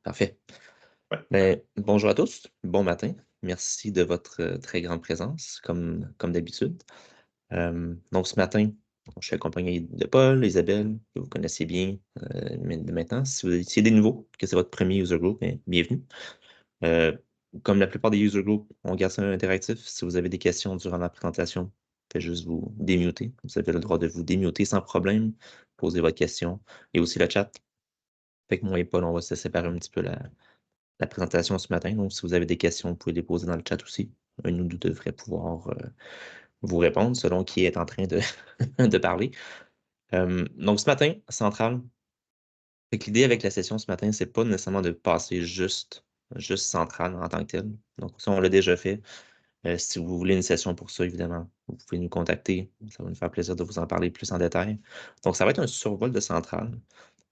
Parfait. Ouais. Bonjour à tous, bon matin. Merci de votre très grande présence, comme d'habitude. Donc, ce matin, je suis accompagné de Paul, Isabelle, que vous connaissez bien de maintenant. Si vous étiez des nouveaux, que c'est votre premier user group, bienvenue. Euh, Comme la plupart des user groups, on garde ça interactif. Si vous avez des questions durant la présentation, faites juste vous démuter. Vous avez le droit de vous démuter sans problème, poser votre question et aussi le chat. Fait que moi et Paul, on va se séparer un petit peu la présentation ce matin. Donc, si vous avez des questions, vous pouvez les poser dans le chat aussi. Un ou deux devrait pouvoir vous répondre selon qui est en train de, de parler. Donc, ce matin, central. Fait que l'idée avec la session ce matin, c'est pas nécessairement de passer juste central en tant que tel. Donc, ça, on l'a déjà fait. Si vous voulez une session pour ça, évidemment, vous pouvez nous contacter. Ça va nous faire plaisir de vous en parler plus en détail. Donc, ça va être un survol de centrale,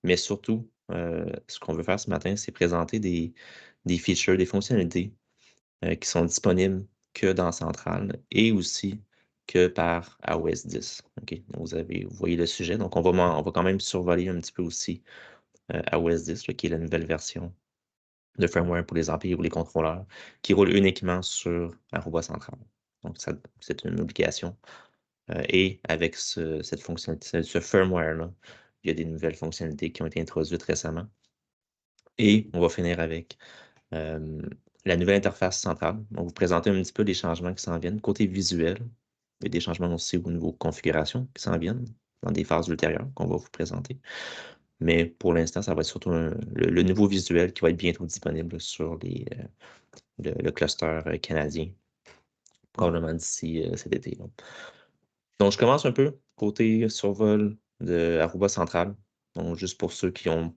mais surtout, ce qu'on veut faire ce matin, c'est présenter des features, des fonctionnalités qui sont disponibles que dans Central et aussi que par iOS 10. OK? Donc, vous voyez le sujet. Donc, on va quand même survoler un petit peu aussi iOS 10, là, qui est la nouvelle version de firmware pour les amplis ou les contrôleurs, qui roule uniquement sur Aruba Central. Donc, c'est une obligation. Et avec cette fonctionnalité, ce firmware-là, il y a des nouvelles fonctionnalités qui ont été introduites récemment. Et on va finir avec euh, la nouvelle interface centrale. On va vous présenter un petit peu les changements qui s'en viennent. Côté visuel, il y a des changements aussi au niveau configuration qui s'en viennent dans des phases ultérieures qu'on va vous présenter. Mais pour l'instant, ça va être surtout le nouveau visuel qui va être bientôt disponible sur le cluster canadien, probablement d'ici cet été, là. Donc, je commence un peu côté survol de Aruba Central. Donc, juste pour ceux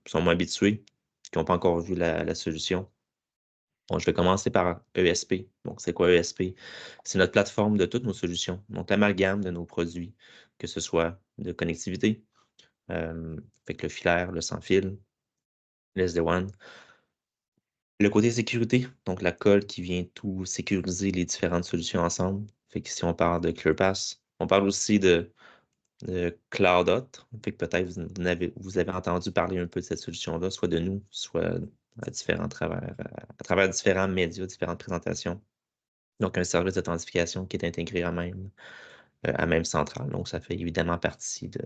sont moins habitués, qui n'ont pas encore vu la solution. Bon, je vais commencer par ESP. Donc, c'est quoi ESP? C'est notre plateforme de toutes nos solutions. Donc, l'amalgame de nos produits, que ce soit de connectivité, avec le filaire, le sans-fil, le SD-WAN. Le côté sécurité, donc la colle qui vient tout sécuriser les différentes solutions ensemble. Fait que si on parle de ClearPass, on parle aussi de CloudOut. Fait que peut-être vous avez entendu parler un peu de cette solution-là, soit de nous, soit à travers différents médias, différentes présentations. Donc, un service d'authentification qui est intégré à même centrale. Donc, ça fait évidemment partie de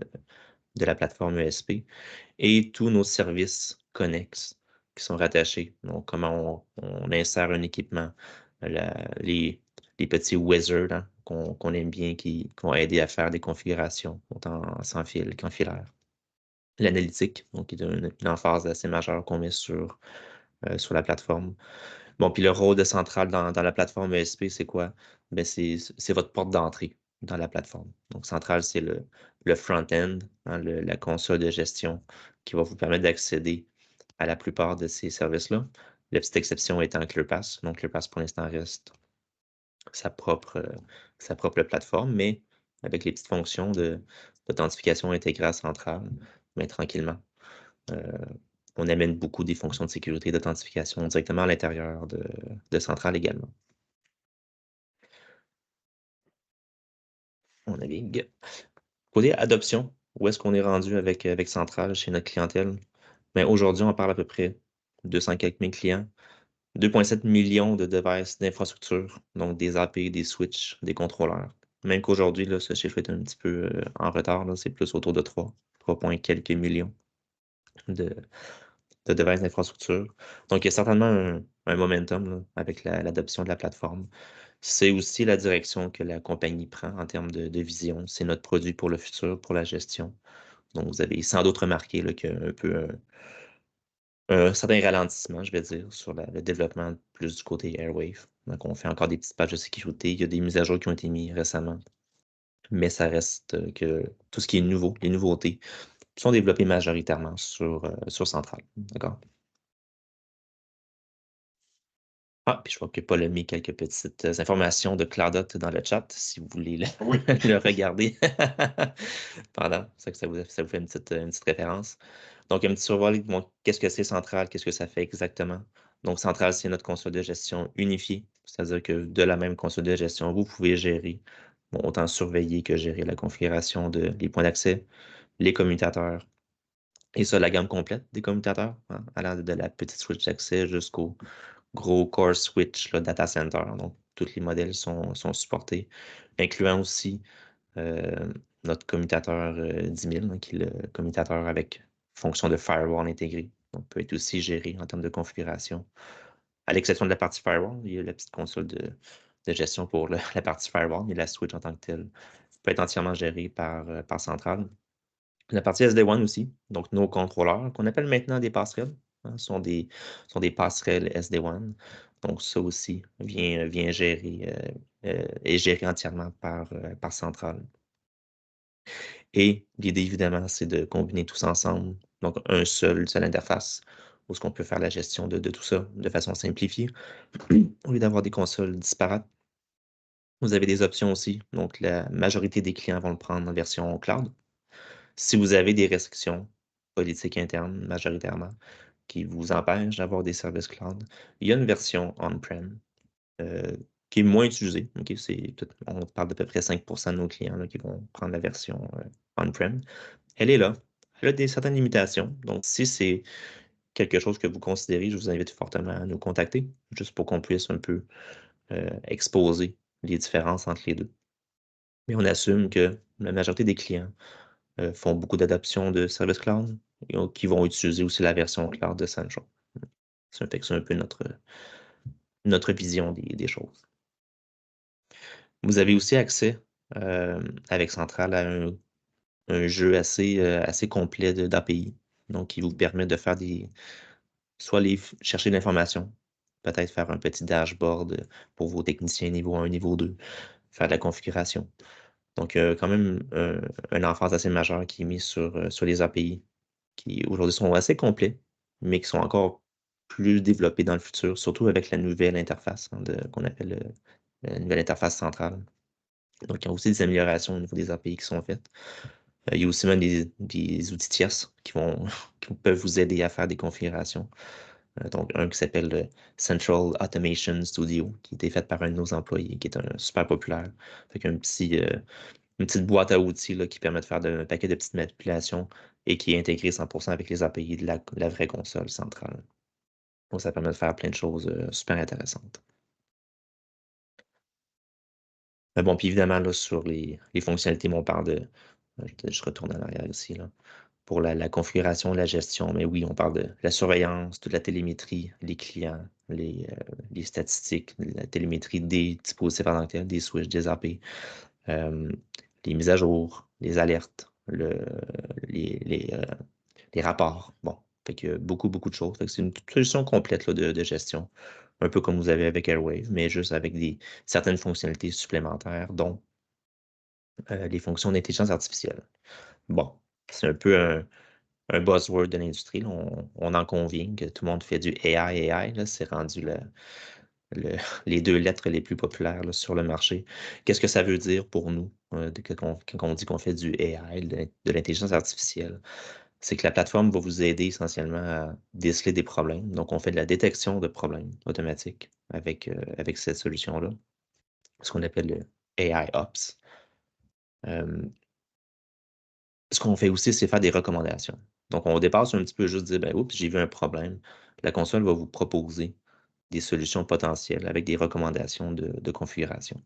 la plateforme ESP. Et tous nos services connexes qui sont rattachés. Donc, comment on insère un équipement, la- les, les petits wizards hein, qu'on aime bien, qui vont aider à faire des configurations, autant en sans fil qu'en filaire. L'analytique, donc, qui est une emphase assez majeure qu'on met sur la plateforme. Bon, puis le rôle de centrale dans la plateforme ESP, c'est quoi? Ben, c'est votre porte d'entrée dans la plateforme. Donc, centrale, c'est le front-end, hein, la console de gestion qui va vous permettre d'accéder à la plupart de ces services-là. La petite exception étant ClearPass. Donc, ClearPass, pour l'instant, reste sa propre, euh, sa propre plateforme, mais avec les petites fonctions d'authentification intégrée à centrale, mais tranquillement. Euh, on amène beaucoup des fonctions de sécurité d'authentification directement à l'intérieur de Centrale également. On navigue. Côté adoption, où est-ce qu'on est rendu avec Centrale chez notre clientèle? Ben, aujourd'hui, on parle à peu près 200 quelques mille clients, 2,7 millions de devices d'infrastructure, donc des AP, des switches, des contrôleurs. Même qu'aujourd'hui, là, ce chiffre est un petit peu en retard, là, c'est plus autour de 3 points quelques millions de, de devices d'infrastructure. Donc, il y a certainement un momentum là, avec l'adoption de la plateforme. C'est aussi la direction que la compagnie prend en termes de vision. C'est notre produit pour le futur, pour la gestion. Donc, vous avez sans doute remarqué là, qu'il y a un peu un certain ralentissement, je vais dire, sur le développement plus du côté Airwave. Donc, on fait encore des petites pages de sécurité. Il y a des mises à jour qui ont été mises récemment. Mais ça reste que tout ce qui est nouveau, les nouveautés, sont développées majoritairement sur Central. D'accord? Ah, puis je vois que Paul a mis quelques petites informations de Cloudot dans le chat, si vous voulez Oui. le regarder pendant. C'est que ça vous fait une petite référence. Donc, un petit survol, bon, qu'est-ce que c'est Central, qu'est-ce que ça fait exactement? Donc, Central, c'est notre console de gestion unifiée, c'est-à-dire que de la même console de gestion, vous pouvez gérer, bon, autant surveiller que gérer la configuration des points d'accès, les commutateurs, Et ça, la gamme complète des commutateurs, hein, allant de la petite switch d'accès jusqu'au gros core switch là, data center. Donc, tous les modèles sont supportés, incluant aussi euh, notre commutateur 10 000, hein, qui est le commutateur avec fonction de firewall intégré. Donc, peut être aussi géré en termes de configuration. À l'exception de la partie firewall, il y a la petite console de gestion pour la partie firewall, mais la switch en tant que telle peut être entièrement gérée par centrale. La partie SD-WAN aussi, donc nos contrôleurs, qu'on appelle maintenant des passerelles, hein, sont des passerelles SD-WAN. Donc ça aussi vient gérer, est géré entièrement par centrale. Et l'idée, évidemment, c'est de combiner tous ensemble, donc seule interface, où ce qu'on peut faire la gestion de tout ça de façon simplifiée, au lieu d'avoir des consoles disparates. Vous avez des options aussi, donc la majorité des clients vont le prendre en version cloud. Si vous avez des restrictions politiques internes, majoritairement, qui vous empêchent d'avoir des services cloud, il y a une version on-prem qui est moins utilisée. Ok, on parle d'à peu près 5% de nos clients là, qui vont prendre la version on-prem. Elle est là. Elle a certaines limitations. Donc, si c'est quelque chose que vous considérez, je vous invite fortement à nous contacter, juste pour qu'on puisse un peu exposer les différences entre les deux. Mais on assume que la majorité des clients font beaucoup d'adoptions de services cloud et qui vont utiliser aussi la version cloud de Central. C'est un peu notre vision des choses. Vous avez aussi accès avec Central à un jeu assez complet d'API, donc qui vous permet de faire soit chercher de l'information, peut-être faire un petit dashboard pour vos techniciens niveau 1, niveau 2, faire de la configuration. Donc, quand même, un emphase assez majeur qui est mis sur les API, qui aujourd'hui sont assez complets, mais qui sont encore plus développés dans le futur, surtout avec la nouvelle interface hein, qu'on appelle la nouvelle interface centrale. Donc, il y a aussi des améliorations au niveau des API qui sont faites. Il y a aussi même des outils tierces qui peuvent vous aider à faire des configurations. Donc, un qui s'appelle le Central Automation Studio, qui a été fait par un de nos employés, qui est un super populaire. Fait qu'un une petite boîte à outils là, qui permet de faire un paquet de petites manipulations et qui est intégré 100% avec les API de la vraie console centrale. Donc, ça permet de faire plein de choses super intéressantes. Mais bon, puis évidemment, là, sur les fonctionnalités, on parle de. Je retourne en arrière ici, là. Pour la configuration, la gestion, mais oui, on parle de la surveillance, toute la télémétrie, les clients, les statistiques, la télémétrie des dispositifs en tant que tel, des switches, des AP, euh, les mises à jour, les alertes, les rapports. Bon, fait que beaucoup de choses. Fait que c'est une solution complète là, de gestion, un peu comme vous avez avec Airwave, mais juste avec certaines fonctionnalités supplémentaires, dont les fonctions d'intelligence artificielle. Bon, c'est un peu un buzzword de l'industrie. On en convient que tout le monde fait du AI, là, c'est rendu le- les deux lettres les plus populaires là, sur le marché. Qu'est-ce que ça veut dire pour nous quand on dit qu'on fait du AI, de l'intelligence artificielle? C'est que la plateforme va vous aider essentiellement à déceler des problèmes. Donc, on fait de la détection de problèmes automatique avec cette solution-là, ce qu'on appelle le AI Ops. Euh, Ce qu'on fait aussi, c'est faire des recommandations. Donc, on dépasse un petit peu juste dire, ben, oups, j'ai vu un problème. La console va vous proposer des solutions potentielles avec des recommandations de configuration.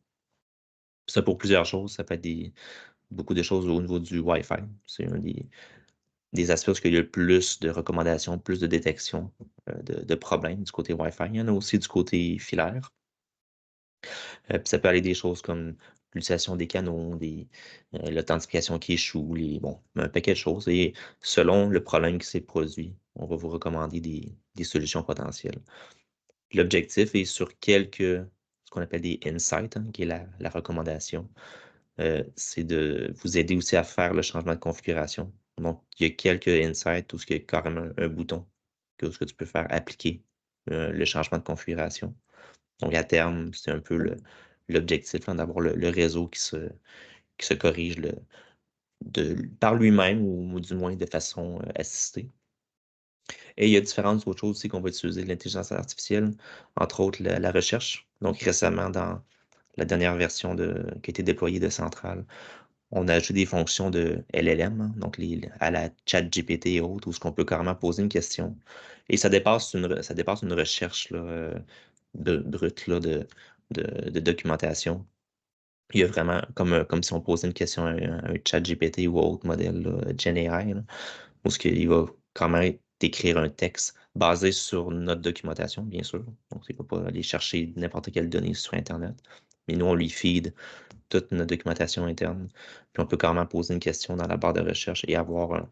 Ça pour plusieurs choses. Ça peut être beaucoup de choses au niveau du Wi-Fi. C'est un des aspects où il y a le plus de recommandations, plus de détection de problèmes du côté Wi-Fi. Il y en a aussi du côté filaire. Puis ça peut aller des choses comme l'utilisation des canaux, l'authentification qui échoue, bon, un paquet de choses. Et selon le problème qui s'est produit, on va vous recommander des solutions potentielles. L'objectif est sur ce qu'on appelle des insights, hein, qui est la recommandation. C'est de vous aider aussi à faire le changement de configuration. Donc, il y a quelques insights où il y a carrément un bouton que, ce que tu peux faire appliquer le changement de configuration. Donc, à terme, c'est un peu l'objectif hein, d'avoir le réseau qui se corrige par lui-même ou du moins de façon assistée. Et il y a différentes autres choses aussi qu'on va utiliser de l'intelligence artificielle, entre autres la recherche. Donc, récemment, dans la dernière version qui a été déployée de Centrale, On a ajouté des fonctions de LLM, hein, donc à la ChatGPT et autres, où ce qu'on peut carrément poser une question. Et ça dépasse une recherche là, brute là, de documentation. Il y a vraiment, comme si on posait une question à un ChatGPT ou à autre modèle, là, GenAI, là, où ce qu'il va quand même écrire un texte basé sur notre documentation, bien sûr. Donc, il ne va pas aller chercher n'importe quelle donnée sur Internet. Mais nous, on lui feed toute notre documentation interne. Puis on peut carrément poser une question dans la barre de recherche et avoir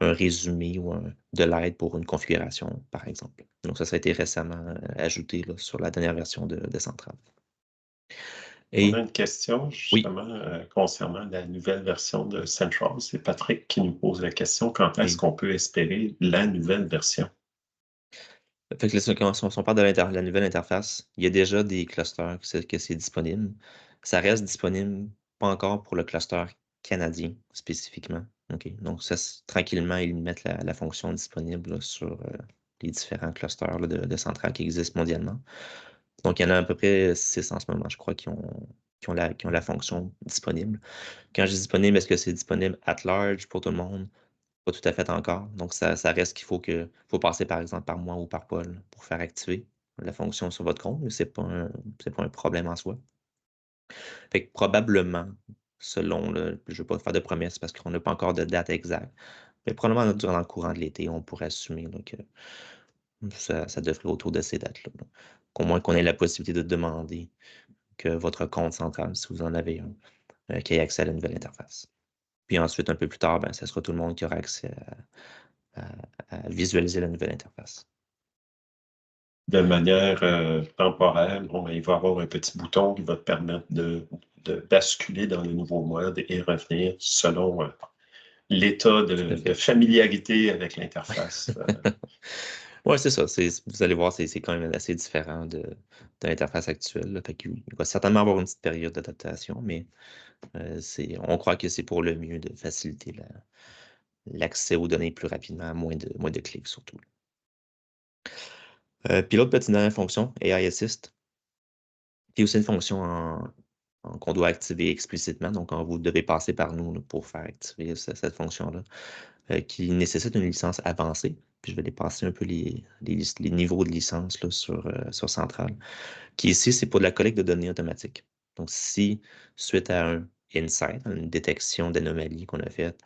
un résumé ou de l'aide pour une configuration, par exemple. Donc, ça a été récemment ajouté là, sur la dernière version de Central. On a Et une question oui, justement concernant la nouvelle version de Central. C'est Patrick qui nous pose la question, quand est-ce oui. qu'on peut espérer la nouvelle version? Fait que là, quand on parle de la nouvelle interface, il y a déjà des clusters que c'est disponible. Ça reste disponible, pas encore pour le cluster canadien spécifiquement. OK? Donc, ça, tranquillement, ils mettent la fonction disponible là, sur les différents clusters là, de centrales qui existent mondialement. Donc, il y en a à peu près 6 en ce moment, je crois, qui ont la fonction disponible. Quand je dis disponible, est-ce que c'est disponible at large pour tout le monde? Pas tout à fait encore. Donc, ça reste qu'il faut passer par exemple par moi ou par Paul pour faire activer la fonction sur votre compte, mais c'est pas un problème en soi. Fait que probablement, selon le, je ne vais pas faire de promesses parce qu'on n'a pas encore de date exacte, mais probablement durant le courant de l'été, on pourrait assumer là, que ça devrait autour de ces dates-là. Là. Qu'au moins qu'on ait la possibilité de demander que votre compte central, si vous en avez un, qu'il ait accès à la nouvelle interface. Puis ensuite, un peu plus tard, ben, ça sera tout le monde qui aura accès à visualiser la nouvelle interface. De manière temporaire, bon, ben, il va y avoir un petit bouton qui va te permettre de basculer dans le nouveau mode et revenir selon l'état Tout à de fait. familiarité avec l'interface. Ouais, c'est ça. Vous allez voir, c'est quand même assez différent de l'interface actuelle. Là. Fait qu'il va certainement avoir une petite période d'adaptation, mais on croit que c'est pour le mieux de faciliter l'accès aux données plus rapidement, moins de clics surtout. Puis l'autre petite dernière fonction, AI Assist, qui est aussi une fonction qu'on doit activer explicitement. Donc, vous devez passer par nous là, pour faire activer cette fonction-là, qui nécessite une licence avancée. Puis je vais dépasser un peu les niveaux de licence là, sur Central. Qui ici, c'est pour de la collecte de données automatique. Donc, si, suite à un insight, une détection d'anomalie qu'on a faite,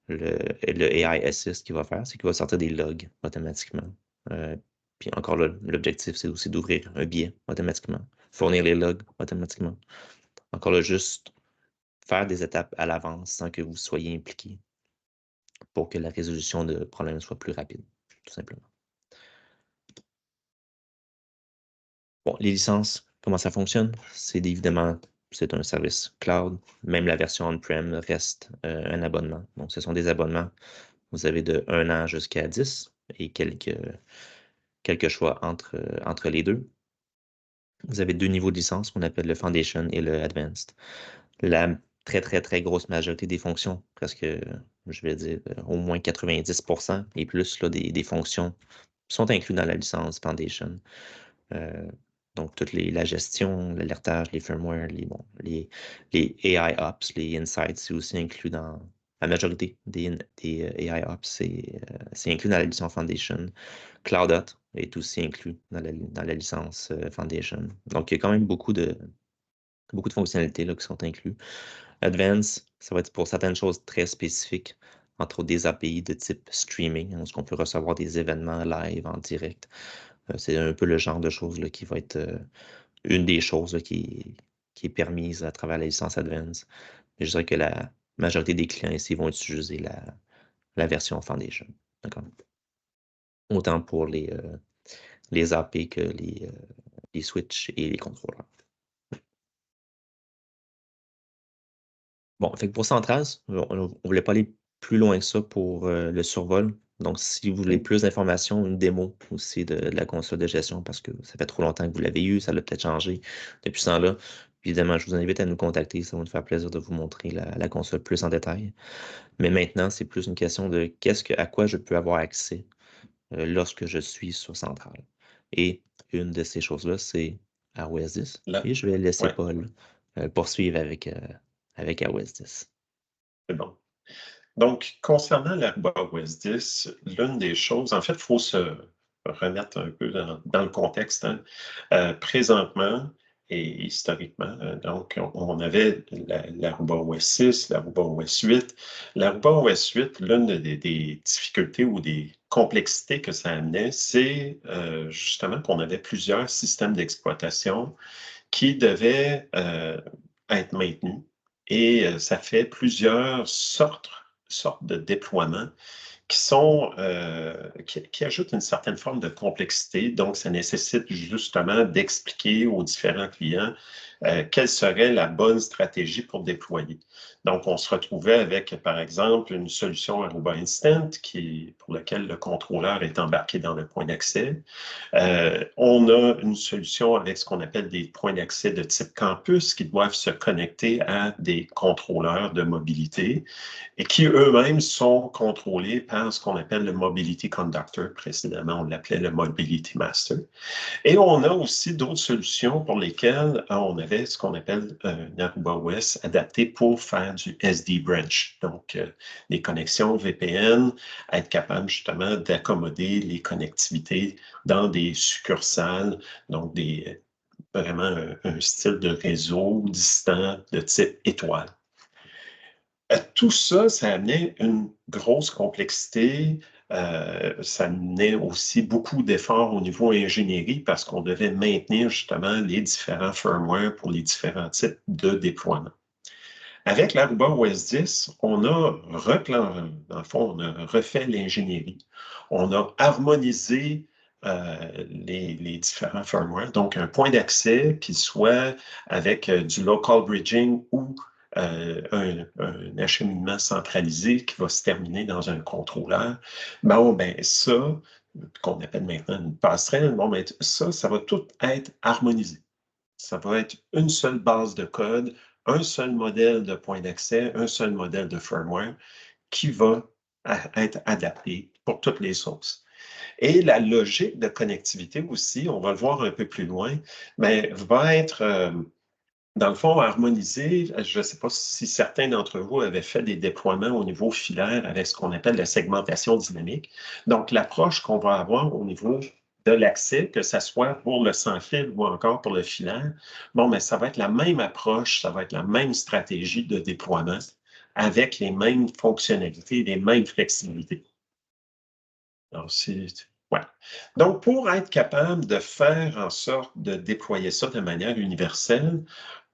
le AI Assist qu'il va faire, c'est qu'il va sortir des logs automatiquement. Euh, Puis encore là, l'objectif, c'est aussi d'ouvrir un billet automatiquement, fournir les logs automatiquement. Encore là, juste faire des étapes à l'avance sans que vous soyez impliqué pour que la résolution de problème soit plus rapide, tout simplement. Bon, les licences, comment ça fonctionne? Évidemment, c'est un service cloud. Même la version on-prem reste un abonnement. Donc, ce sont des abonnements. Vous avez de 1 an jusqu'à 10 et quelques choix entre les deux. Vous avez deux niveaux de licence qu'on appelle le Foundation et le Advanced. La très, très, très grosse majorité des fonctions, presque, je vais dire, au moins 90% et plus là, des fonctions sont inclus dans la licence Foundation. Euh, donc, la gestion, l'alertage, les firmware, les AI Ops, les insights, c'est aussi inclus dans la majorité des AI Ops, c'est inclus dans la licence Foundation. CloudOut est aussi inclus dans la licence Foundation. Donc, il y a quand même beaucoup de fonctionnalités là, qui sont inclus. Advanced, ça va être pour certaines choses très spécifiques, entre autres des API de type streaming, où on peut recevoir des événements live en direct. C'est un peu le genre de choses là, qui va être une des choses là, qui est permise à travers la licence Advance. Je dirais que la majorité des clients ici vont utiliser la version Foundation. D'accord? Autant pour les AP que les switches et les contrôleurs. Bon, fait que pour Centraz, on ne voulait pas aller plus loin que ça pour le survol. Donc, si vous voulez plus d'informations, une démo aussi de la console de gestion, parce que ça fait trop longtemps que vous l'avez eu, ça l'a peut-être changé depuis ce temps-là. Évidemment, je vous invite à nous contacter, ça va nous faire plaisir de vous montrer la console plus en détail. Mais maintenant, c'est plus une question de à quoi je peux avoir accès lorsque je suis sur Central. Et une de ces choses-là, c'est iOS 10. Là, Et je vais laisser ouais. Paul poursuivre avec iOS 10. C'est bon. Donc, concernant l'Aruba OS 10, l'une des choses, en fait, il faut se remettre un peu dans le contexte. Hein. Présentement et historiquement, donc, on avait l'Aruba OS 6, l'Aruba OS 8. L'Aruba OS 8, l'une des difficultés ou des complexités que ça amenait, c'est justement qu'on avait plusieurs systèmes d'exploitation qui devaient être maintenus. Et ça fait plusieurs sortes de déploiements qui ajoutent une certaine forme de complexité. Donc, ça nécessite justement d'expliquer aux différents clients quelle serait la bonne stratégie pour déployer. Donc, on se retrouvait avec, par exemple, une solution Aruba Instant pour laquelle le contrôleur est embarqué dans le point d'accès. On a une solution avec ce qu'on appelle des points d'accès de type campus qui doivent se connecter à des contrôleurs de mobilité et qui eux-mêmes sont contrôlés par ce qu'on appelle le Mobility Conductor. Précédemment, on l'appelait le Mobility Master. Et on a aussi d'autres solutions pour lesquelles on avait ce qu'on appelle un Aruba OS adapté pour faire du SD branch, donc des connexions VPN, être capable justement d'accommoder les connectivités dans des succursales, donc vraiment un style de réseau distant de type étoile. Tout ça, ça amenait une grosse complexité. Ça amenait aussi beaucoup d'efforts au niveau ingénierie parce qu'on devait maintenir justement les différents firmware pour les différents types de déploiement. Avec l'Aruba OS 10, on a dans le fond, on a refait l'ingénierie. On a harmonisé les différents firmware, donc un point d'accès qui soit avec du local bridging ou un acheminement centralisé qui va se terminer dans un contrôleur. Bon, ben ça, qu'on appelle maintenant une passerelle, bon, ben ça va tout être harmonisé. Ça va être une seule base de code, un seul modèle de point d'accès, un seul modèle de firmware qui va être adapté pour toutes les sources. Et la logique de connectivité aussi, on va le voir un peu plus loin, mais va être, dans le fond, harmonisée. Je ne sais pas si certains d'entre vous avaient fait des déploiements au niveau filaire avec ce qu'on appelle la segmentation dynamique. Donc, l'approche qu'on va avoir au niveau de l'accès, que ce soit pour le sans-fil ou encore pour le filaire, bon, mais ça va être la même approche, ça va être la même stratégie de déploiement avec les mêmes fonctionnalités et les mêmes flexibilités. Alors, ouais. Donc, pour être capable de faire en sorte de déployer ça de manière universelle,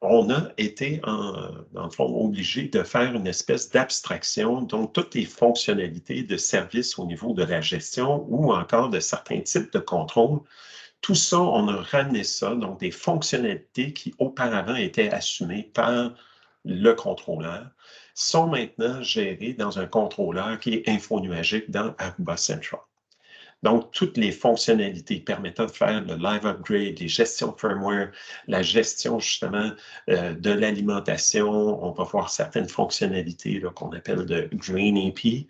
on a été, dans le fond, obligé de faire une espèce d'abstraction, donc toutes les fonctionnalités de service au niveau de la gestion ou encore de certains types de contrôles. Tout ça, on a ramené ça, donc des fonctionnalités qui auparavant étaient assumées par le contrôleur, sont maintenant gérées dans un contrôleur qui est infonuagique dans Aruba Central. Donc, toutes les fonctionnalités permettant de faire le live upgrade, les gestions firmware, la gestion justement de l'alimentation, on va voir certaines fonctionnalités qu'on appelle de Green AP,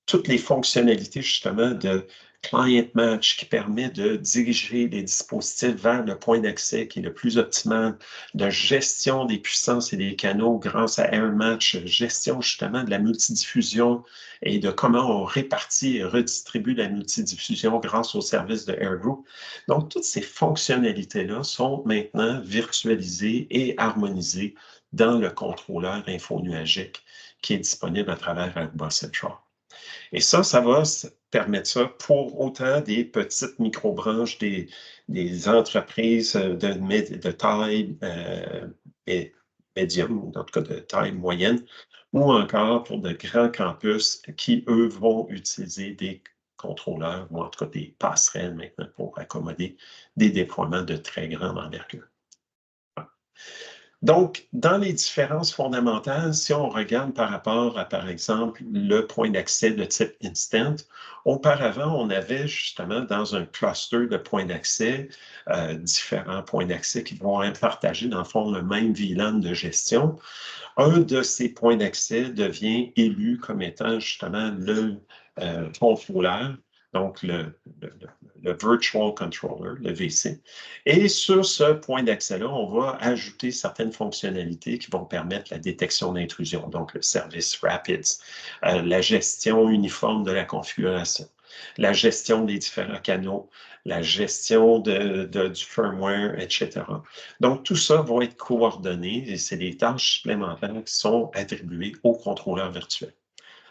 toutes les fonctionnalités justement de Client Match qui permet de diriger les dispositifs vers le point d'accès qui est le plus optimal, de gestion des puissances et des canaux grâce à Air Match, gestion justement de la multidiffusion et de comment on répartit et redistribue la multidiffusion grâce au service de Air Group. Donc, toutes ces fonctionnalités-là sont maintenant virtualisées et harmonisées dans le contrôleur infonuagique qui est disponible à travers Aruba Central. Et ça va permettre ça pour autant des petites micro-branches, des entreprises de taille médium, ou en tout cas de taille moyenne, ou encore pour de grands campus qui, eux, vont utiliser des contrôleurs ou en tout cas des passerelles maintenant pour accommoder des déploiements de très grande envergure. Donc, dans les différences fondamentales, si on regarde par rapport à, par exemple, le point d'accès de type Instant, auparavant, on avait justement dans un cluster de points d'accès, différents points d'accès qui vont être partagés dans le fond le même VLAN de gestion. Un de ces points d'accès devient élu comme étant justement le contrôleur donc le Virtual Controller, le VC. Et sur ce point d'accès-là, on va ajouter certaines fonctionnalités qui vont permettre la détection d'intrusion, donc le service Rapids, la gestion uniforme de la configuration, la gestion des différents canaux, la gestion du firmware, etc. Donc, tout ça va être coordonné et c'est des tâches supplémentaires qui sont attribuées au contrôleur virtuel.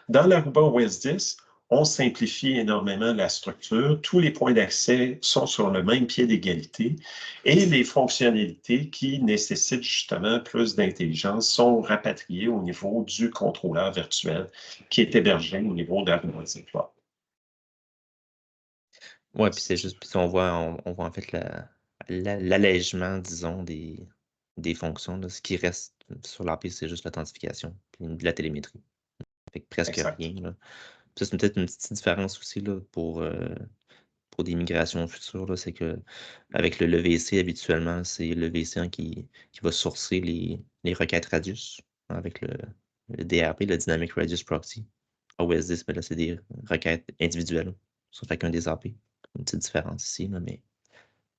Dans l'Aruba OS 10, on simplifie énormément la structure. Tous les points d'accès sont sur le même pied d'égalité et les fonctionnalités qui nécessitent justement plus d'intelligence sont rapatriées au niveau du contrôleur virtuel qui est hébergé au niveau d'Aruba Cloud. Ouais, puis c'est juste, puis on voit en fait l'allègement, disons, des fonctions. Là. Ce qui reste sur l'AP, c'est juste l'authentification, puis de la télémétrie. Fait que presque Exact. rien. Là. Ça, c'est peut-être une petite différence aussi là, pour des migrations futures. C'est que avec le VC, habituellement, c'est le VC qui va sourcer les requêtes Radius avec le DRP, le Dynamic Radius Proxy. OS 10, mais là, c'est des requêtes individuelles sur chacun des AP. Une petite différence ici, là, mais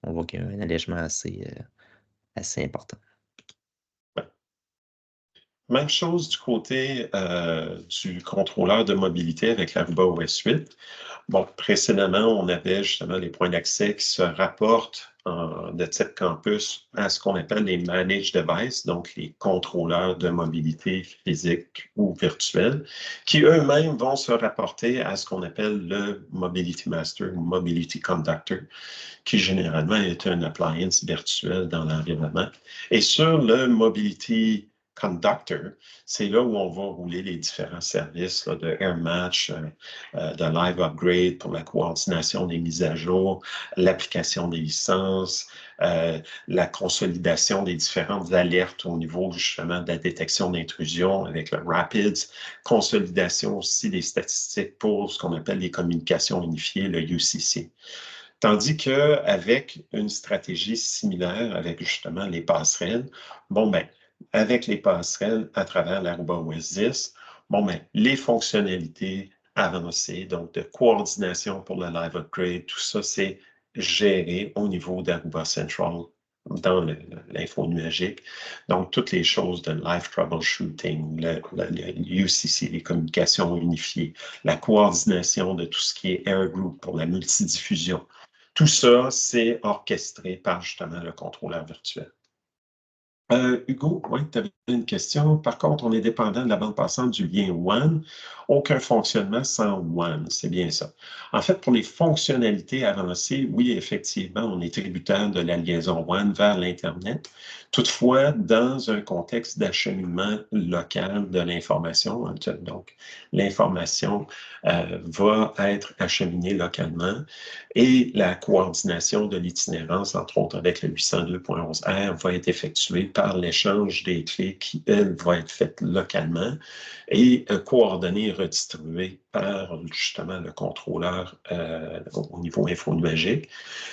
on voit qu'il y a un allègement assez important. Même chose du côté du contrôleur de mobilité avec l'Aruba OS 8. Bon, précédemment, on avait justement les points d'accès qui se rapportent de type campus à ce qu'on appelle les Managed Devices, donc les contrôleurs de mobilité physique ou virtuelle, qui eux-mêmes vont se rapporter à ce qu'on appelle le Mobility Master ou Mobility Conductor, qui généralement est un appliance virtuel dans l'environnement. Et sur le Mobility Conductor, c'est là où on va rouler les différents services là, de Air Match, de Live Upgrade pour la coordination des mises à jour, l'application des licences, la consolidation des différentes alertes au niveau justement de la détection d'intrusion avec le Rapids, consolidation aussi des statistiques pour ce qu'on appelle les communications unifiées, le UCC. Tandis qu'avec une stratégie similaire, avec justement les passerelles, bon, ben, avec les passerelles à travers l'Aruba OS 10, bon, ben, les fonctionnalités avancées, donc de coordination pour le Live Upgrade, tout ça, c'est géré au niveau d'Aruba Central dans l'info nuagique. Donc, toutes les choses de live troubleshooting, le UCC, les communications unifiées, la coordination de tout ce qui est Air Group pour la multidiffusion. Tout ça, c'est orchestré par justement le contrôleur virtuel. Hugo, oui, tu avais une question. Par contre, on est dépendant de la bande passante du lien WAN. Aucun fonctionnement sans WAN, c'est bien ça. En fait, pour les fonctionnalités avancées, oui, effectivement, on est tributaire de la liaison WAN vers l'Internet. Toutefois, dans un contexte d'acheminement local de l'information, donc l'information va être acheminée localement et la coordination de l'itinérance, entre autres avec le 802.11r, va être effectuée par l'échange des clés qui, elles, vont être faites localement et coordonnées et redistribuées par justement le contrôleur au niveau infonuagique.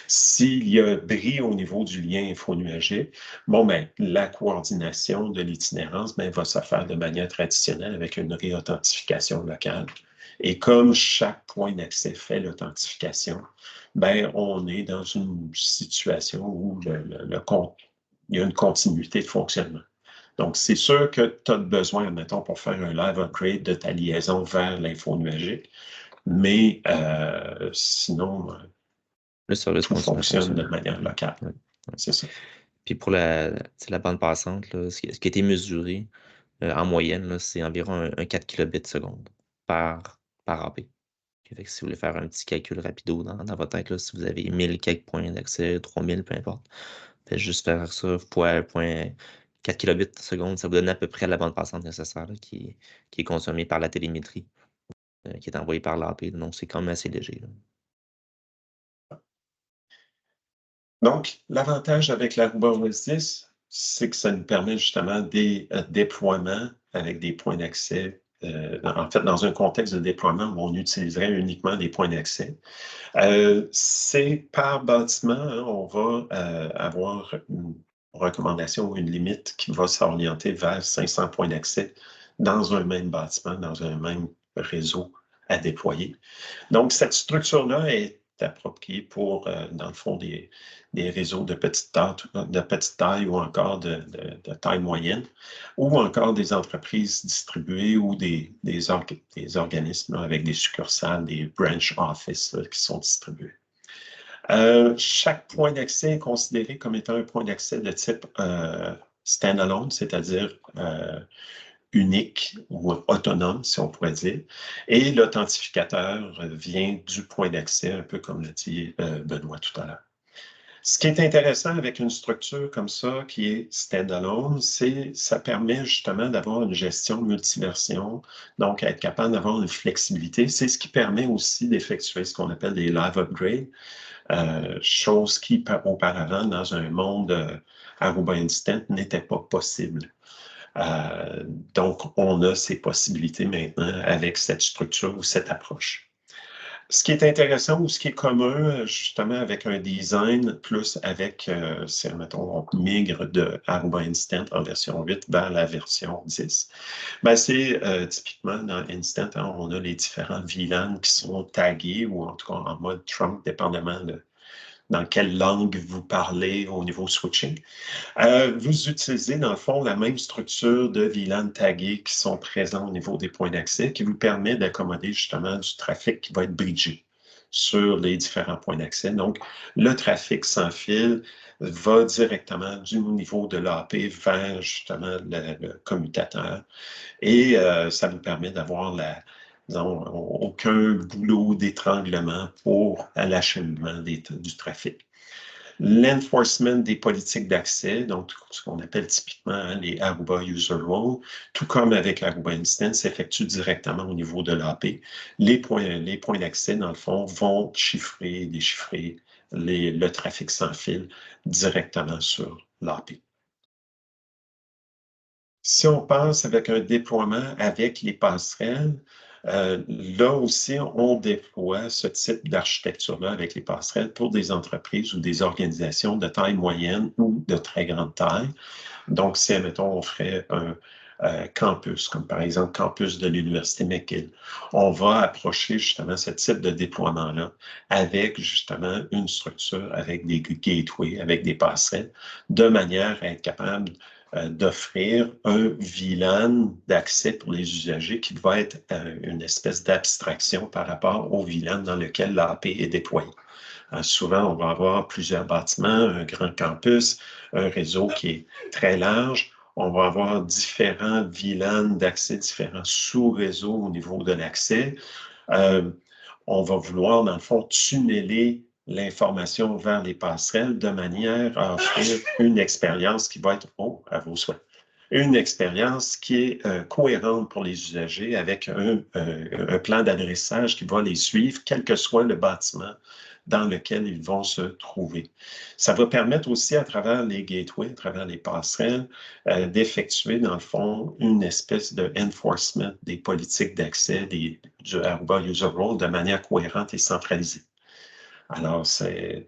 S'il y a bris au niveau du lien infonuagique, bon, ben, la coordination de l'itinérance va se faire de manière traditionnelle avec une réauthentification locale. Et comme chaque point d'accès fait l'authentification, ben, on est dans une situation où il y a une continuité de fonctionnement. Donc, c'est sûr que tu as besoin, admettons, pour faire un live upgrade de ta liaison vers l'info nuagique, mais sinon, le service tout fonctionne de manière locale. Ouais. C'est ça. Puis pour la bande passante, là, ce qui a été mesuré en moyenne, c'est environ un 4 kilobits seconde par AP. Fait que si vous voulez faire un petit calcul rapido dans votre tête, là, si vous avez 1000 quelques points d'accès, 3000, peu importe, faites juste faire ça, point 4 kilobits seconde, ça vous donne à peu près la bande passante nécessaire là, qui est consommée par la télémétrie, qui est envoyée par l'AP. Donc, c'est quand même assez léger. Là. Donc, l'avantage avec l'Aruba OS 10, c'est que ça nous permet justement des déploiements avec des points d'accès. En fait, dans un contexte de déploiement où on utiliserait uniquement des points d'accès. C'est par bâtiment, hein, on va avoir une recommandation ou une limite qui va s'orienter vers 500 points d'accès dans un même bâtiment, dans un même réseau à déployer. Donc, cette structure-là est appropriée pour, dans le fond, des réseaux de petite taille ou encore de taille moyenne, ou encore des entreprises distribuées ou des organismes avec des succursales, des branch office qui sont distribués. Chaque point d'accès est considéré comme étant un point d'accès de type standalone, c'est-à-dire unique ou autonome, si on pourrait dire. Et l'authentificateur vient du point d'accès, un peu comme l'a dit Benoît tout à l'heure. Ce qui est intéressant avec une structure comme ça, qui est standalone, c'est ça permet justement d'avoir une gestion multiversion, donc être capable d'avoir une flexibilité. C'est ce qui permet aussi d'effectuer ce qu'on appelle des live upgrades, chose qui, auparavant, dans un monde Aruba Instant, n'était pas possible. Donc, on a ces possibilités maintenant avec cette structure ou cette approche. Ce qui est intéressant ou ce qui est commun, justement, avec un design, plus avec, mettons, on migre de Aruba Instant en version 8 vers la version 10, ben, c'est typiquement dans Instant, hein, on a les différents VLAN qui sont tagués ou en tout cas en mode trunk, dépendamment de dans quelle langue vous parlez au niveau switching. Vous utilisez, dans le fond, la même structure de VLAN tagués qui sont présents au niveau des points d'accès qui vous permet d'accommoder justement du trafic qui va être bridgé sur les différents points d'accès. Donc, le trafic sans fil va directement du niveau de l'AP vers justement le commutateur et ça vous permet d'avoir aucun boulot d'étranglement pour l'acheminement du trafic. L'enforcement des politiques d'accès, donc ce qu'on appelle typiquement les Aruba User Role, tout comme avec Aruba Instant, s'effectue directement au niveau de l'AP. Les points d'accès, dans le fond, vont déchiffrer le trafic sans fil directement sur l'AP. Si on passe avec un déploiement avec les passerelles, là aussi, on déploie ce type d'architecture-là avec les passerelles pour des entreprises ou des organisations de taille moyenne ou de très grande taille. Donc, si, admettons, on ferait un campus, comme par exemple campus de l'Université McGill, on va approcher justement ce type de déploiement-là avec justement une structure, avec des gateways, avec des passerelles, de manière à être capable d'offrir un VLAN d'accès pour les usagers qui va être une espèce d'abstraction par rapport au VLAN dans lequel l'AP est déployé. Souvent, on va avoir plusieurs bâtiments, un grand campus, un réseau qui est très large. On va avoir différents VLAN d'accès, différents sous-réseaux au niveau de l'accès. On va vouloir, dans le fond, tunneler l'information vers les passerelles de manière à offrir une expérience qui va être, à vos souhaits, une expérience qui est cohérente pour les usagers avec un plan d'adressage qui va les suivre, quel que soit le bâtiment dans lequel ils vont se trouver. Ça va permettre aussi, à travers les gateways, à travers les passerelles, d'effectuer, dans le fond, une espèce de enforcement des politiques d'accès du Aruba User Role de manière cohérente et centralisée. Alors, c'est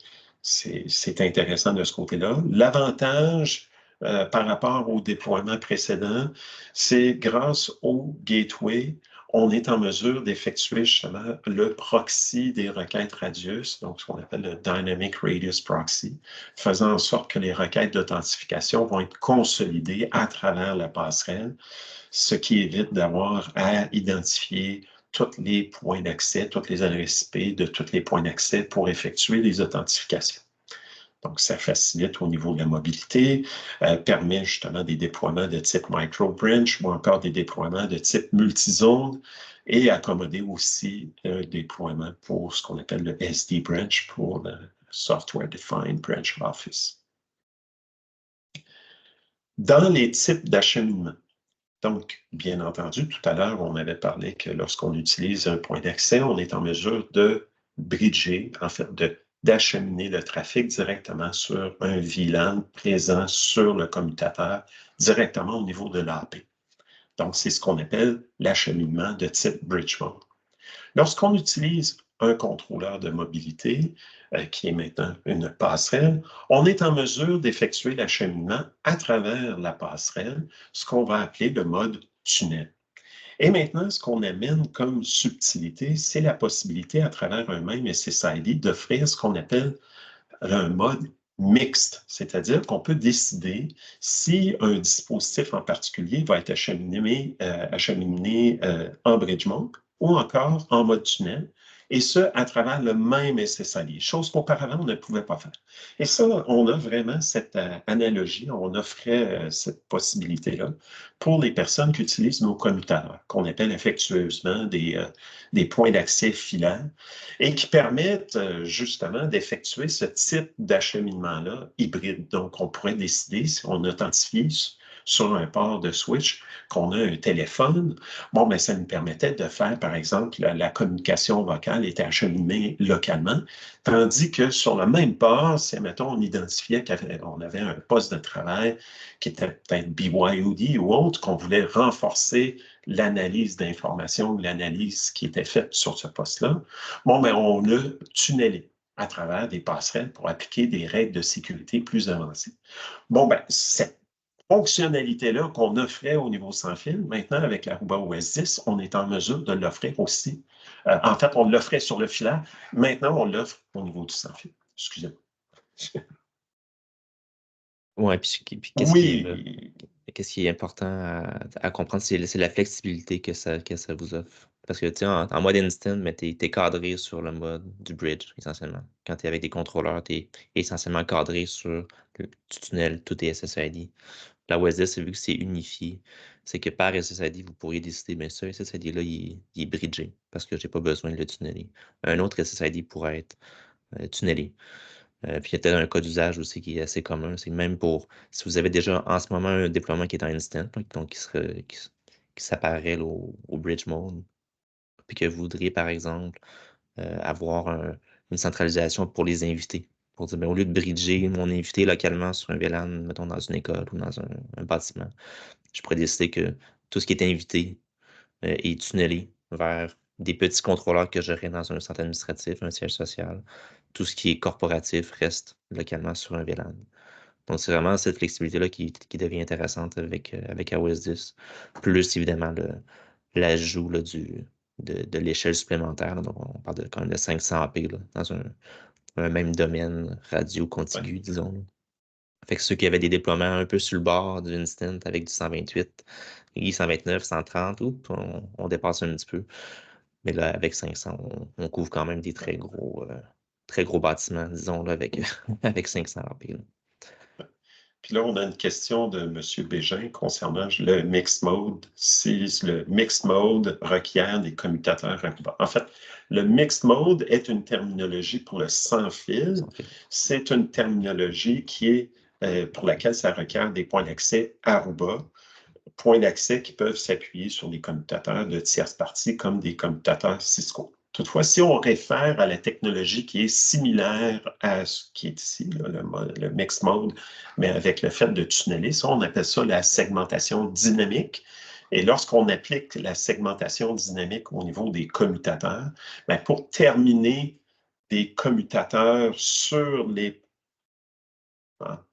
intéressant de ce côté-là. L'avantage par rapport au déploiement précédent, c'est grâce au gateway, on est en mesure d'effectuer justement le proxy des requêtes radius, donc ce qu'on appelle le Dynamic Radius Proxy, faisant en sorte que les requêtes d'authentification vont être consolidées à travers la passerelle, ce qui évite d'avoir à identifier tous les points d'accès, toutes les adresses IP de tous les points d'accès pour effectuer les authentifications. Donc, ça facilite au niveau de la mobilité, permet justement des déploiements de type micro-branch ou encore des déploiements de type multizone et accommoder aussi un déploiement pour ce qu'on appelle le SD-branch pour le Software Defined Branch Office. Dans les types d'acheminement, donc, bien entendu, tout à l'heure, on avait parlé que lorsqu'on utilise un point d'accès, on est en mesure de bridger, en fait, d'acheminer le trafic directement sur un VLAN présent sur le commutateur, directement au niveau de l'AP. Donc, c'est ce qu'on appelle l'acheminement de type bridge mode. Lorsqu'on utilise un contrôleur de mobilité, qui est maintenant une passerelle, on est en mesure d'effectuer l'acheminement à travers la passerelle, ce qu'on va appeler le mode tunnel. Et maintenant, ce qu'on amène comme subtilité, c'est la possibilité, à travers un même SSID, d'offrir ce qu'on appelle un mode mixte, c'est-à-dire qu'on peut décider si un dispositif en particulier va être acheminé en bridge mode ou encore en mode tunnel, et ce, à travers le même SSID, chose qu'auparavant, on ne pouvait pas faire. Et ça, on a vraiment cette analogie, on offrait cette possibilité-là pour les personnes qui utilisent nos commuteurs, qu'on appelle affectueusement des points d'accès filaires, et qui permettent justement d'effectuer ce type d'acheminement-là hybride. Donc, on pourrait décider, si on authentifie sur un port de switch, qu'on a un téléphone, bon, ben, ça nous permettait de faire, par exemple, la communication vocale était acheminée localement, tandis que sur le même port, si, mettons, on identifiait qu'on avait un poste de travail qui était peut-être BYOD ou autre, qu'on voulait renforcer l'analyse d'informations ou l'analyse qui était faite sur ce poste-là, bon, ben, on l'a tunnelé à travers des passerelles pour appliquer des règles de sécurité plus avancées. Bon, ben, cette fonctionnalité-là qu'on offrait au niveau sans fil, maintenant, avec l'Aruba OS 10, on est en mesure de l'offrir aussi. En fait, on l'offrait sur le filaire. Maintenant, on l'offre au niveau du sans fil. Excusez-moi. Ouais, puis Oui, qu'est-ce qui est important à comprendre, c'est la flexibilité que ça vous offre. Parce que, tu sais, en mode instant, mais t'es cadré sur le mode du bridge, essentiellement. Quand t'es avec des contrôleurs, t'es essentiellement cadré sur du tunnel, tout est SSID. La OS10, vu que c'est unifié, c'est que par SSID, vous pourriez décider, mais ce SSID-là, il est bridgé, parce que j'ai pas besoin de le tunneler. Un autre SSID pourrait être tunnelé. Puis il y a peut-être un cas d'usage aussi qui est assez commun. C'est même pour si vous avez déjà en ce moment un déploiement qui est en instant, là, donc qui s'apparaît là, au bridge mode, puis que vous voudriez, par exemple, avoir une centralisation pour les invités. Pour dire, ben, au lieu de bridger mon invité localement sur un VLAN, mettons dans une école ou dans un bâtiment, je pourrais décider que tout ce qui est invité est tunnelé vers des petits contrôleurs que j'aurai dans un centre administratif, un siège social. Tout ce qui est corporatif reste localement sur un VLAN. Donc, c'est vraiment cette flexibilité-là qui devient intéressante avec iOS 10. Plus, évidemment, l'ajout là, de l'échelle supplémentaire. Là. Donc, on parle quand même de 500 AP là, dans un même domaine radio ouais. contigu, disons. Fait que ceux qui avaient des déploiements un peu sur le bord du Instant avec du 128, et 129, 130, oups, on dépasse un petit peu. Mais là, avec 500, on couvre quand même des très gros bâtiments, disons, là, avec, avec 500 AP. Là. Puis là, on a une question de M. Bégin concernant le mixed mode. Si le mixed mode requiert des commutateurs Aruba. En fait, le mixed mode est une terminologie pour le sans fil. Sans fil. C'est une terminologie qui est pour laquelle ça requiert des points d'accès Aruba, points d'accès qui peuvent s'appuyer sur des commutateurs de tierces parties comme des commutateurs Cisco. Toutefois, si on réfère à la technologie qui est similaire à ce qui est ici, là, le mixed mode, mais avec le fait de tunneler, ça, on appelle ça la segmentation dynamique. Et lorsqu'on applique la segmentation dynamique au niveau des commutateurs, bien, pour terminer des commutateurs sur les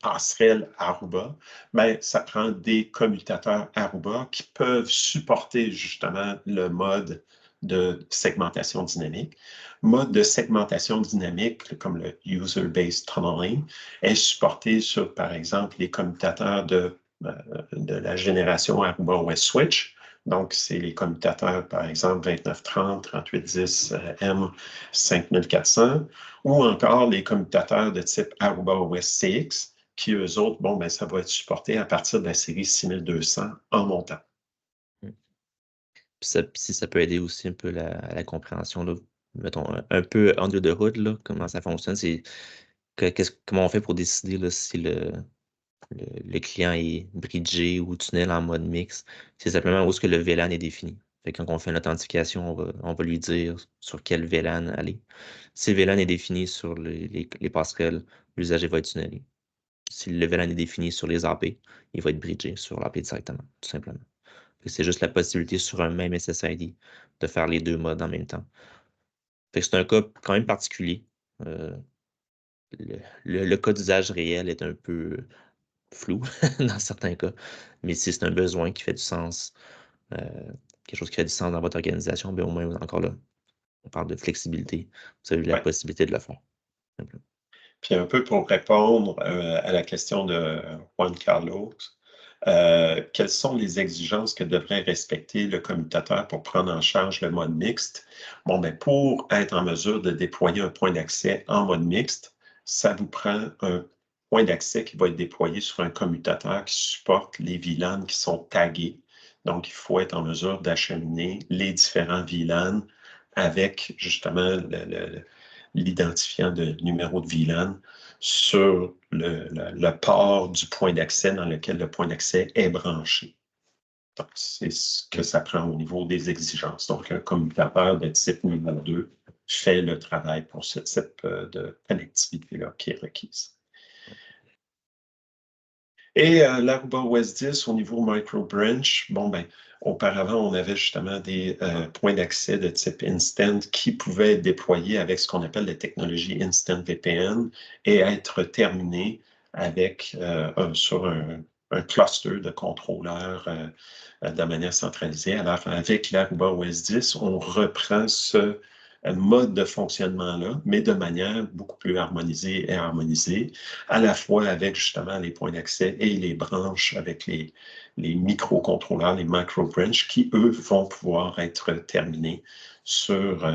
passerelle Aruba, ben, ça prend des commutateurs Aruba qui peuvent supporter justement le mode de segmentation dynamique. Mode de segmentation dynamique, comme le User-Based Tunneling, est supporté sur, par exemple, les commutateurs de la génération Aruba OS Switch. Donc, c'est les commutateurs, par exemple, 2930, 3810, M 5400, ou encore les commutateurs de type Aruba OS CX, qui eux autres, bon, ben, ça va être supporté à partir de la série 6200 en montant. Mm. Puis si ça peut aider aussi un peu à la compréhension, là, mettons, un peu under the hood, là, comment ça fonctionne, c'est comment on fait pour décider là, si le client est bridgé ou tunnel en mode mix. C'est simplement où est-ce que le VLAN est défini. Fait que quand on fait une authentification, on va lui dire sur quel VLAN aller. Si le VLAN est défini sur les passerelles, l'usager va être tunnelé. Si le VLAN est défini sur les AP, il va être bridgé sur l'AP directement, tout simplement. C'est juste la possibilité sur un même SSID de faire les deux modes en même temps. Fait que c'est un cas quand même particulier. Euh, le cas d'usage réel est un peu flou dans certains cas, mais si c'est un besoin qui fait du sens, euh, quelque chose qui fait du sens dans votre organisation, bien au moins, encore là, on parle de flexibilité. Vous avez la Ouais. possibilité de le faire. Simplement. Puis un peu pour répondre à la question de Juan Carlos, quelles sont les exigences que devrait respecter le commutateur pour prendre en charge le mode mixte? Bon, ben, pour être en mesure de déployer un point d'accès en mode mixte, ça vous prend un point d'accès qui va être déployé sur un commutateur qui supporte les VLAN qui sont tagués. Donc, il faut être en mesure d'acheminer les différents VLAN avec justement l'identifiant de numéro de VLAN sur le port du point d'accès dans lequel le point d'accès est branché. Donc, c'est ce que ça prend au niveau des exigences. Donc, un commutateur de type numéro 2 fait le travail pour ce type de connectivité-là qui est requise. Et l'Aruba OS 10 au niveau micro-branch, bon, ben, auparavant, on avait justement des points d'accès de type Instant qui pouvaient être déployés avec ce qu'on appelle la technologie Instant VPN et être terminés avec sur un cluster de contrôleurs de manière centralisée. Alors, avec l'Aruba OS 10, on reprend ce mode de fonctionnement-là, mais de manière beaucoup plus harmonisée et harmonisée, à la fois avec justement les points d'accès et les branches avec les microcontrôleurs, les micro-branches, qui, eux, vont pouvoir être terminés sur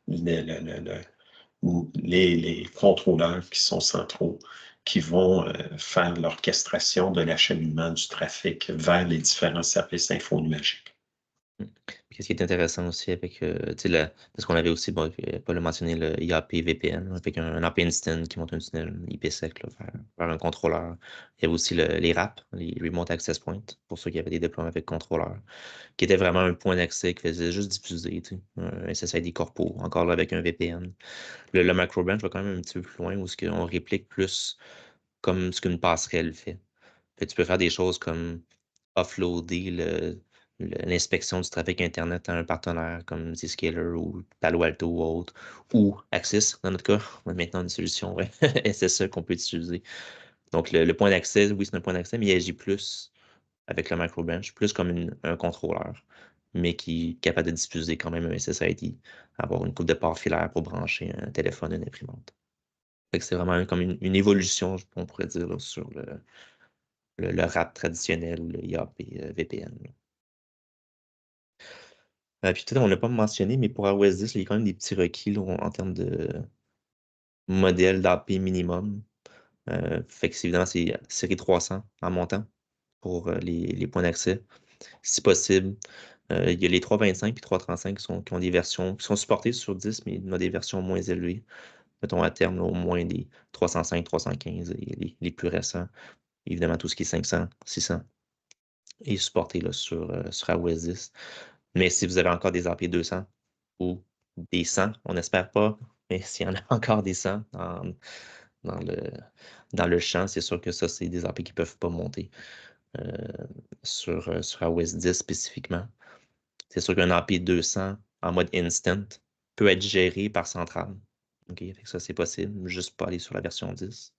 les contrôleurs qui sont centraux, qui vont faire l'orchestration de l'acheminement du trafic vers les différents services infonuagiques. Puis, ce qui est intéressant aussi avec, parce qu'on avait aussi, bon, Paul a mentionné le IAP VPN, avec un AP Instant qui monte un tunnel IPsec là, vers un contrôleur. Il y avait aussi les RAP, les Remote Access Point, pour ceux qui avaient des déploiements avec contrôleur, qui était vraiment un point d'accès qui faisait juste diffuser, un SSID corpo, encore là avec un VPN. Le microbranch va quand même un petit peu plus loin, où on réplique plus comme ce qu'une passerelle fait. Fait que tu peux faire des choses comme offloader l'inspection du trafic Internet à un partenaire comme Zscaler ou Palo Alto ou autre, ou Axis dans notre cas. On a maintenant une solution ouais, SSE qu'on peut utiliser. Donc le point d'accès, oui, c'est un point d'accès, mais il agit plus avec le microbranch, plus comme un contrôleur, mais qui est capable de diffuser quand même un SSID, avoir une coupe de port filaire pour brancher un téléphone, une imprimante. Fait que c'est vraiment comme une évolution, on pourrait dire, là, sur le RAP traditionnel ou le IAP VPN. Puis peut-être on l'a pas mentionné, mais pour iOS 10, il y a quand même des petits requis là, en termes de modèle d'AP minimum. Fait que évidemment, c'est série 300 en montant pour les points d'accès. Si possible, il y a les 325 et 335 qui ont des versions qui sont supportées sur 10, mais il y a des versions moins élevées. Mettons à terme, là, au moins des 305, 315 et les plus récents. Évidemment, tout ce qui est 500, 600 est supporté là, sur iOS 10. Mais si vous avez encore des AP 200 ou des 100, on n'espère pas, mais s'il y en a encore des 100 dans le, dans le champ, c'est sûr que ça, c'est des AP qui ne peuvent pas monter euh, sur iOS 10 spécifiquement. C'est sûr qu'un AP 200 en mode instant peut être géré par centrale. OK? Fait que ça, c'est possible, juste pas aller sur la version 10.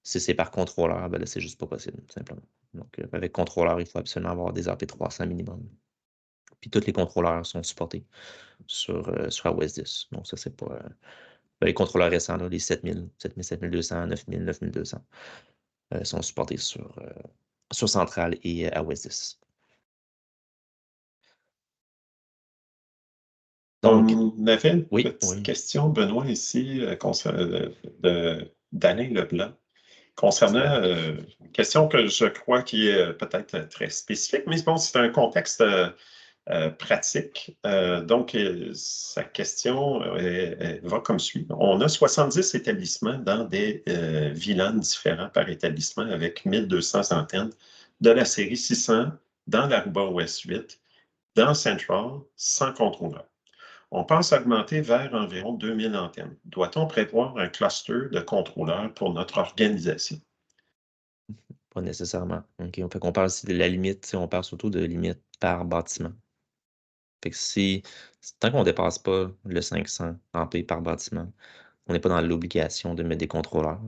Si c'est par contrôleur, ben là, c'est juste pas possible, simplement. Donc, avec contrôleur, il faut absolument avoir des AP 300 minimum. Puis tous les contrôleurs sont supportés sur iOS 10. Donc, ça, c'est pas. Les contrôleurs récents, là, les 7000, 7000, 7200, 9000, 9200, sont supportés sur Central et iOS 10. Donc, On avait une oui, petite oui. question, Benoît, ici, d'Alain Leblanc, concernant une question que je crois qui est peut-être très spécifique, mais bon, c'est un contexte pratique. Donc, sa question va comme suit. On a 70 établissements dans des VLAN différents par établissement avec 1200 antennes de la série 600 dans l'Aruba OS 8, dans Central, sans contrôleur. On pense augmenter vers environ 2000 antennes. Doit-on prévoir un cluster de contrôleurs pour notre organisation? Pas nécessairement. OK? Fait qu'on parle aussi de la limite, on parle surtout de limite par bâtiment. Fait que tant qu'on ne dépasse pas le 500 ampères par bâtiment, On n'est pas dans l'obligation de mettre des contrôleurs.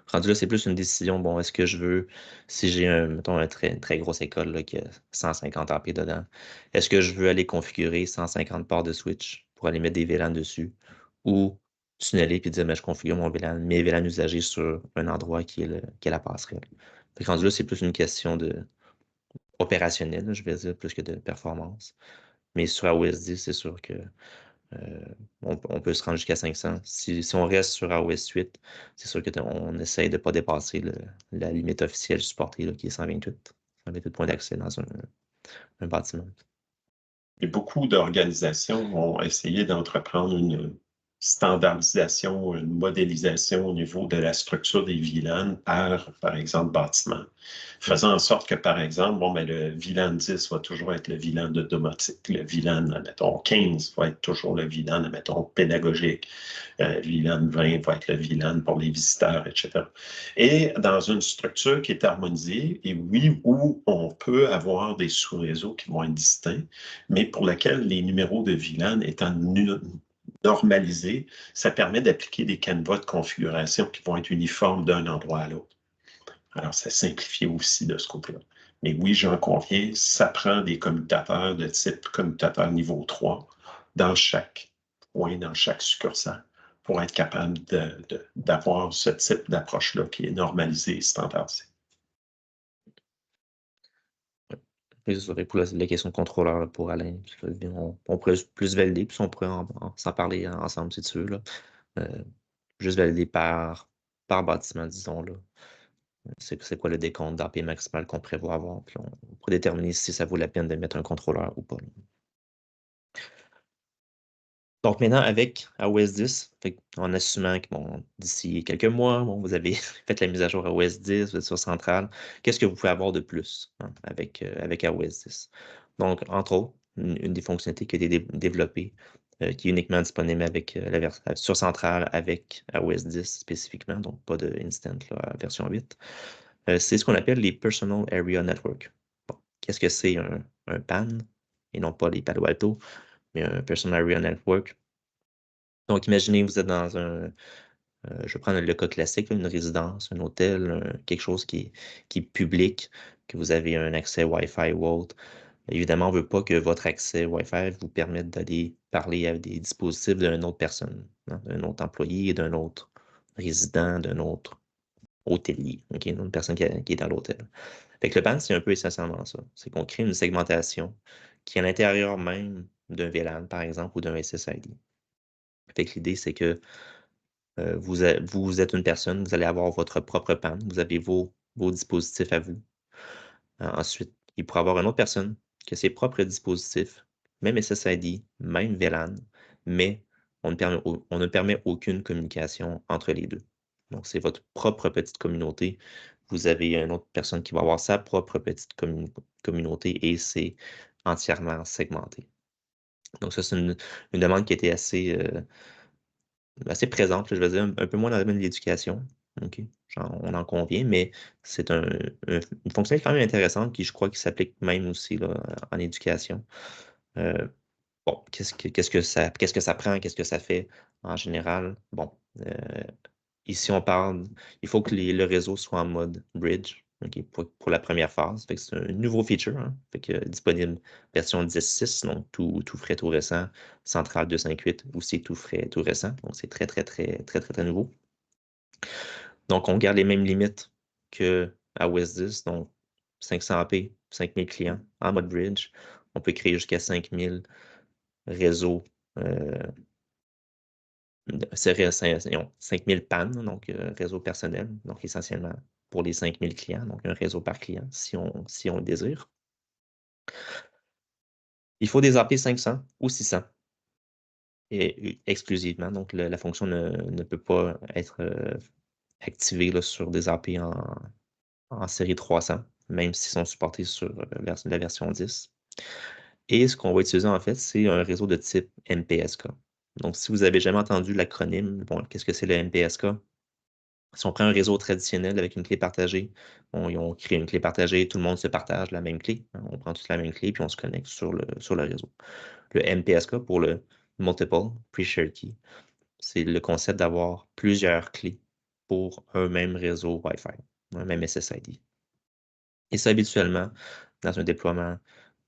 Rendu là, c'est plus une décision. Bon, est-ce que je veux, si j'ai mettons, une très grosse école là, qui a 150 AP dedans, est-ce que je veux aller configurer 150 ports de switch pour aller mettre des VLAN dessus ou tunneler puis dire, mais je configure mes VLAN usagers sur un endroit qui est la passerelle. Fait que rendu là, c'est plus une question de opérationnelle, je vais dire, plus que de performance. Mais sur AOS 10, c'est sûr que on peut se rendre jusqu'à 500. Si on reste sur AOS 8, c'est sûr qu'on essaye de ne pas dépasser la limite officielle supportée, là, qui est 128. 128 points d'accès dans un bâtiment. Et beaucoup d'organisations ont essayé d'entreprendre une standardisation, une modélisation au niveau de la structure des VLAN par exemple, bâtiment. Faisant en sorte que, par exemple, le VLAN 10 va toujours être le VLAN de domotique. Le VLAN, mettons, 15 va être toujours le VLAN, mettons, pédagogique. VLAN 20 va être le VLAN pour les visiteurs, etc. Et dans une structure qui est harmonisée, et oui, où on peut avoir des sous-réseaux qui vont être distincts, mais pour lesquels les numéros de VLAN étant normalisés, ça permet d'appliquer des canevas de configuration qui vont être uniformes d'un endroit à l'autre. Alors, ça simplifie aussi de ce côté-là. Mais oui, j'en conviens, ça prend des commutateurs de type commutateur niveau 3 dans chaque point, dans chaque succursale, pour être capable d'avoir ce type d'approche-là qui est normalisé et standardisé. Et ça serait pour la question de contrôleur là, pour Alain. On pourrait plus valider, puis on pourrait s'en parler ensemble si tu veux. Là. Juste valider par bâtiment, disons. Là. C'est quoi le décompte d'AP maximal qu'on prévoit avoir, puis on pourrait déterminer si ça vaut la peine de mettre un contrôleur ou pas. Là. Donc maintenant, avec AOS 10, en assumant que d'ici quelques mois, vous avez fait la mise à jour AOS 10, vous êtes sur Centrale, qu'est-ce que vous pouvez avoir de plus avec AOS 10? Donc, entre autres, une des fonctionnalités qui a été développée, qui est uniquement disponible avec sur Centrale avec AOS 10 spécifiquement, donc pas de Instant là, version 8, c'est ce qu'on appelle les Personal Area Network. Bon, qu'est-ce que c'est un PAN, et non pas les Palo Alto, mais un Personal Area Network? Donc, imaginez, vous êtes dans je vais prendre le cas classique, une résidence, un hôtel, quelque chose qui est public, que vous avez un accès Wi-Fi ou autre. Évidemment, on ne veut pas que votre accès Wi-Fi vous permette d'aller parler avec des dispositifs d'une autre personne, hein, d'un autre employé, d'un autre résident, d'un autre hôtelier, OK, une autre personne qui est dans l'hôtel. Fait que le PAN, c'est un peu essentiellement ça. C'est qu'on crée une segmentation qui est à l'intérieur même d'un VLAN, par exemple, ou d'un SSID. Fait que l'idée, c'est que vous êtes une personne, vous allez avoir votre propre PAN, vous avez vos dispositifs à vous. Ensuite, il pourrait y avoir une autre personne qui a ses propres dispositifs, même SSID, même VLAN, mais on ne permet aucune communication entre les deux. Donc, c'est votre propre petite communauté. Vous avez une autre personne qui va avoir sa propre petite communauté et c'est entièrement segmenté. Donc, ça, c'est une demande qui était assez présente, je vais dire, un peu moins dans le domaine de l'éducation. OK, on en convient, mais c'est une fonctionnalité quand même intéressante qui, je crois, qui s'applique même aussi là, en éducation. Euh, bon, qu'est-ce que ça prend, qu'est-ce que ça fait en général? Bon, ici, on parle, il faut que le réseau soit en mode bridge, OK, pour la première phase. Fait que c'est un nouveau feature, hein, fait que, disponible version 10.6, donc tout frais, tout récent. Centrale 258 aussi tout frais, tout récent. Donc, c'est très, très, très, très, très, très nouveau. Donc, on garde les mêmes limites que à OS 10, donc 500 AP, 5000 clients en mode bridge. On peut créer jusqu'à 5000 réseaux. C'est 5000 PAN, donc réseau personnel, donc essentiellement pour les 5000 clients, donc un réseau par client si on le désire. Il faut des AP 500 ou 600 et exclusivement, donc la fonction ne peut pas être activée là, sur des AP en série 300, même s'ils sont supportés sur la version 10. Et ce qu'on va utiliser en fait, c'est un réseau de type MPSK. Donc, si vous n'avez jamais entendu l'acronyme, bon, qu'est-ce que c'est le MPSK? Si on prend un réseau traditionnel avec une clé partagée, ils ont créé une clé partagée, tout le monde se partage la même clé. Hein, on prend toute la même clé puis on se connecte sur le réseau. Le MPSK pour le Multiple Pre-Shared Key, C'est le concept d'avoir plusieurs clés pour un même réseau Wi-Fi, un même SSID. Et ça, habituellement, dans un déploiement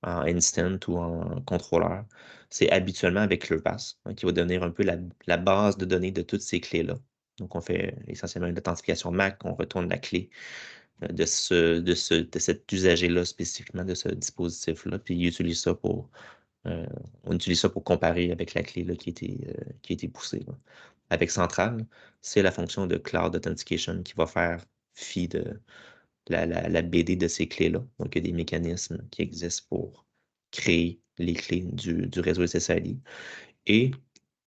en instant ou en contrôleur, c'est habituellement avec ClearPass, qui va donner un peu la base de données de toutes ces clés-là. Donc, on fait essentiellement une authentification MAC, on retourne la clé de cet usager-là spécifiquement, de ce dispositif-là, puis on utilise ça pour comparer avec la clé là, qui a été poussée, là. Avec Central, c'est la fonction de Cloud Authentication qui va faire fi de la BD de ces clés-là. Donc, il y a des mécanismes qui existent pour créer les clés du réseau SSID. Et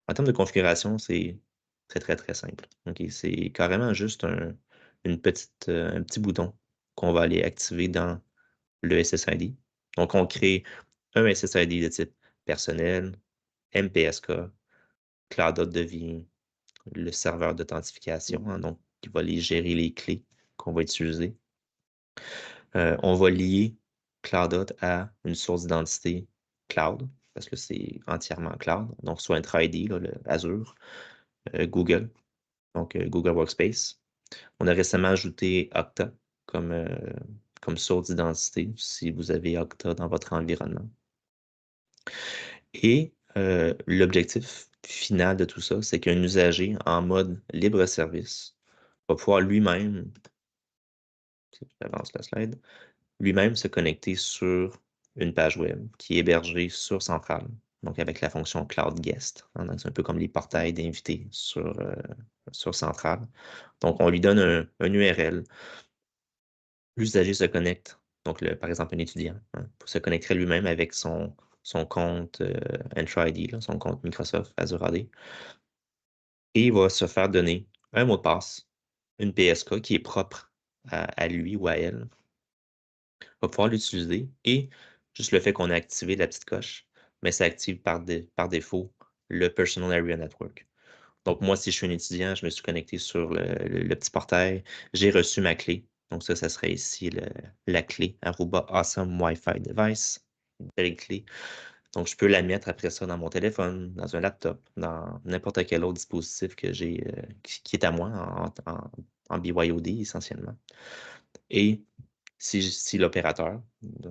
en termes de configuration, c'est très, très, très simple. Okay? C'est carrément juste un petit bouton qu'on va aller activer dans le SSID. Donc, on crée un SSID de type personnel, MPSK, Cloud Hot devient le serveur d'authentification, donc qui va les gérer les clés qu'on va utiliser. On va lier CloudHot à une source d'identité cloud, parce que c'est entièrement cloud, donc soit Entra ID, là, le Azure, Google, donc Google Workspace. On a récemment ajouté Okta comme source d'identité, si vous avez Okta dans votre environnement. Et l'objectif final de tout ça, c'est qu'un usager en mode libre service va pouvoir lui-même, si j'avance la slide, lui-même se connecter sur une page web qui est hébergée sur Central, donc avec la fonction Cloud Guest. Donc, c'est un peu comme les portails d'invités sur Central. Donc, on lui donne un URL. L'usager se connecte, donc par exemple un étudiant, se connecterait lui-même avec son compte Entra ID, là, son compte Microsoft Azure AD, et il va se faire donner un mot de passe, une PSK qui est propre à lui ou à elle, va pouvoir l'utiliser et juste le fait qu'on a activé la petite coche, mais ça active par défaut le Personal Area Network. Donc, moi, si je suis un étudiant, je me suis connecté sur le petit portail, j'ai reçu ma clé. Donc, ça serait ici la clé Aruba Awesome Wi-Fi Device. Une belle clé. Donc, je peux la mettre après ça dans mon téléphone, dans un laptop, dans n'importe quel autre dispositif que j'ai, qui est à moi en BYOD essentiellement. Et si l'opérateur,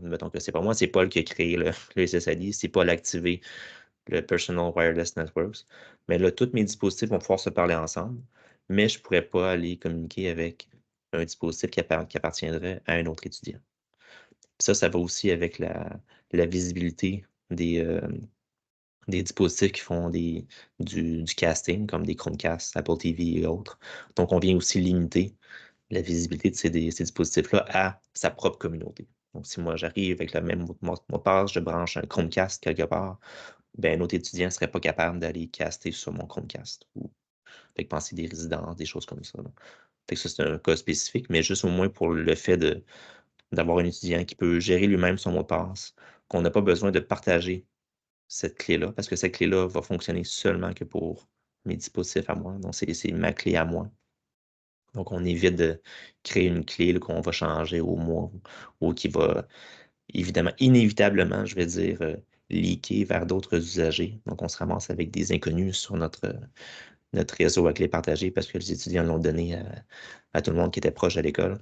mettons que c'est pas moi, c'est Paul qui a créé le SSID, si Paul a activé le Personal Wireless Networks, mais là, tous mes dispositifs vont pouvoir se parler ensemble, mais je ne pourrais pas aller communiquer avec un dispositif qui appartiendrait à un autre étudiant. Ça va aussi avec la visibilité des dispositifs qui font du casting, comme des Chromecast, Apple TV et autres. Donc, on vient aussi limiter la visibilité de ces dispositifs-là à sa propre communauté. Donc, si moi, j'arrive avec le même mot de passe, je branche un Chromecast quelque part, ben, un autre étudiant ne serait pas capable d'aller caster sur mon Chromecast ou fait que penser des résidences, des choses comme ça. Là. Fait que ça, c'est un cas spécifique, mais juste au moins pour le fait d'avoir un étudiant qui peut gérer lui-même son mot de passe, qu'on n'a pas besoin de partager cette clé-là, parce que cette clé-là va fonctionner seulement que pour mes dispositifs à moi. Donc, c'est ma clé à moi. Donc, on évite de créer une clé qu'on va changer au mois ou qui va évidemment, inévitablement, je vais dire, leaker vers d'autres usagers. Donc, on se ramasse avec des inconnus sur notre réseau à clé partagée parce que les étudiants l'ont donné à tout le monde qui était proche de l'école.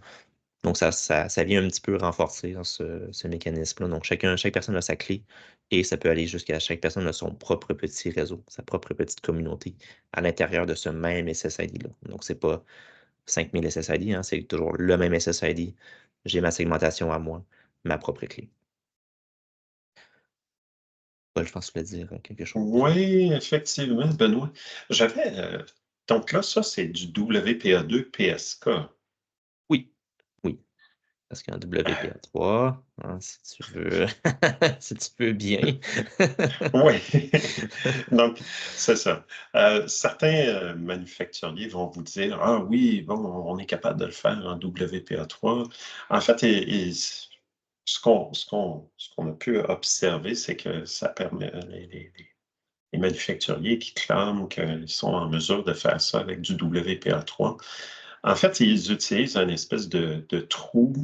Donc, ça vient un petit peu renforcer ce mécanisme-là. Donc, chaque personne a sa clé et ça peut aller jusqu'à chaque personne a son propre petit réseau, sa propre petite communauté à l'intérieur de ce même SSID-là. Donc, c'est pas 5000 SSID, hein, c'est toujours le même SSID. J'ai ma segmentation à moi, ma propre clé. Paul, je pense que tu voulais dire quelque chose. Oui, effectivement, Benoît. Donc là, ça, c'est du WPA2 PSK. Oui, oui. Parce qu'en WPA3, hein, si tu veux, si tu veux bien. Oui, donc c'est ça. Certains manufacturiers vont vous dire, ah oui, bon, on est capable de le faire en WPA3. En fait, ce qu'on a pu observer, c'est que ça permet les manufacturiers qui clament qu'ils sont en mesure de faire ça avec du WPA3. En fait, ils utilisent une espèce de trou,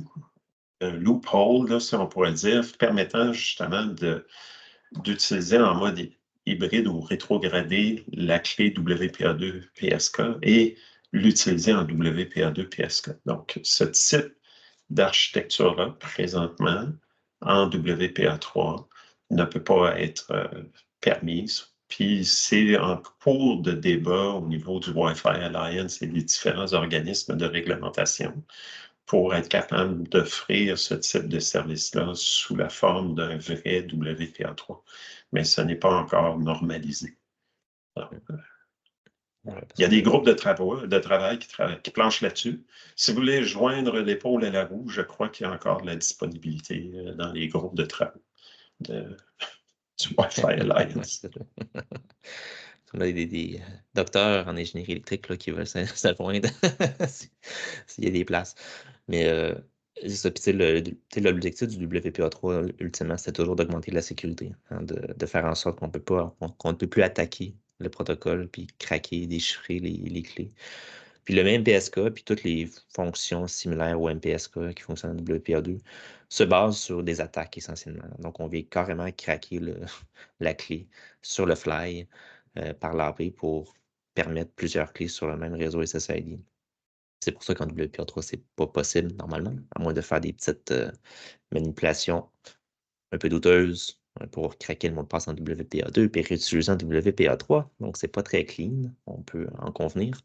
un loophole, là, si on pourrait dire, permettant justement d'utiliser en mode hybride ou rétrograder la clé WPA2 PSK et l'utiliser en WPA2 PSK. Donc, ce type d'architecture-là, présentement, en WPA3, ne peut pas être permise. Puis c'est en cours de débat au niveau du Wi-Fi Alliance et des différents organismes de réglementation pour être capable d'offrir ce type de service-là sous la forme d'un vrai WPA3. Mais ce n'est pas encore normalisé. Donc, il y a des groupes de travail qui planchent là-dessus. Si vous voulez joindre l'épaule à la roue, je crois qu'il y a encore de la disponibilité dans les groupes de travail du Wi-Fi Alliance. On a des docteurs en ingénierie électrique là, qui veulent se joindre s'il y a des places. Mais c'est ça. Puis, l'objectif du WPA3, ultimement, c'est toujours d'augmenter la sécurité, hein, de faire en sorte qu'on ne peut plus attaquer le protocole puis craquer, déchiffrer les clés. Puis le même PSK, puis toutes les fonctions similaires au MPSK qui fonctionnent en WPA2 se basent sur des attaques essentiellement. Donc, on vient carrément craquer la clé sur le fly par l'AP pour permettre plusieurs clés sur le même réseau SSID. C'est pour ça qu'en WPA3, c'est pas possible normalement, à moins de faire des petites manipulations un peu douteuses pour craquer le mot de passe en WPA2 puis réutiliser en WPA3. Donc, c'est pas très clean, on peut en convenir.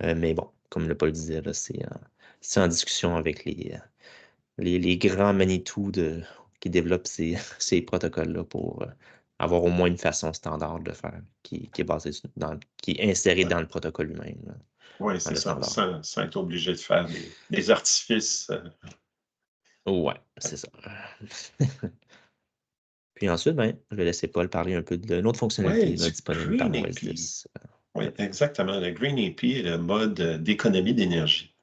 Mais bon, comme le Paul disait, c'est en discussion avec les grands Manitou qui développent ces protocoles-là pour avoir au moins une façon standard de le faire, qui est basée qui est insérée dans le protocole lui-même. Oui, c'est ça, sans être obligé de faire des artifices. Ouais, c'est ça. Puis ensuite, je vais laisser Paul parler un peu d'une autre fonctionnalité disponible par OS 10. Oui, exactement. Le Green AP est le mode d'économie d'énergie.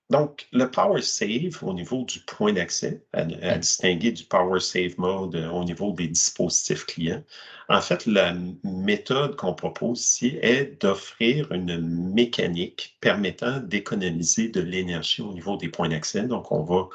Donc, le Power Save au niveau du point d'accès, à distinguer du Power Save Mode au niveau des dispositifs clients. En fait, la méthode qu'on propose ici est d'offrir une mécanique permettant d'économiser de l'énergie au niveau des points d'accès. Donc, on va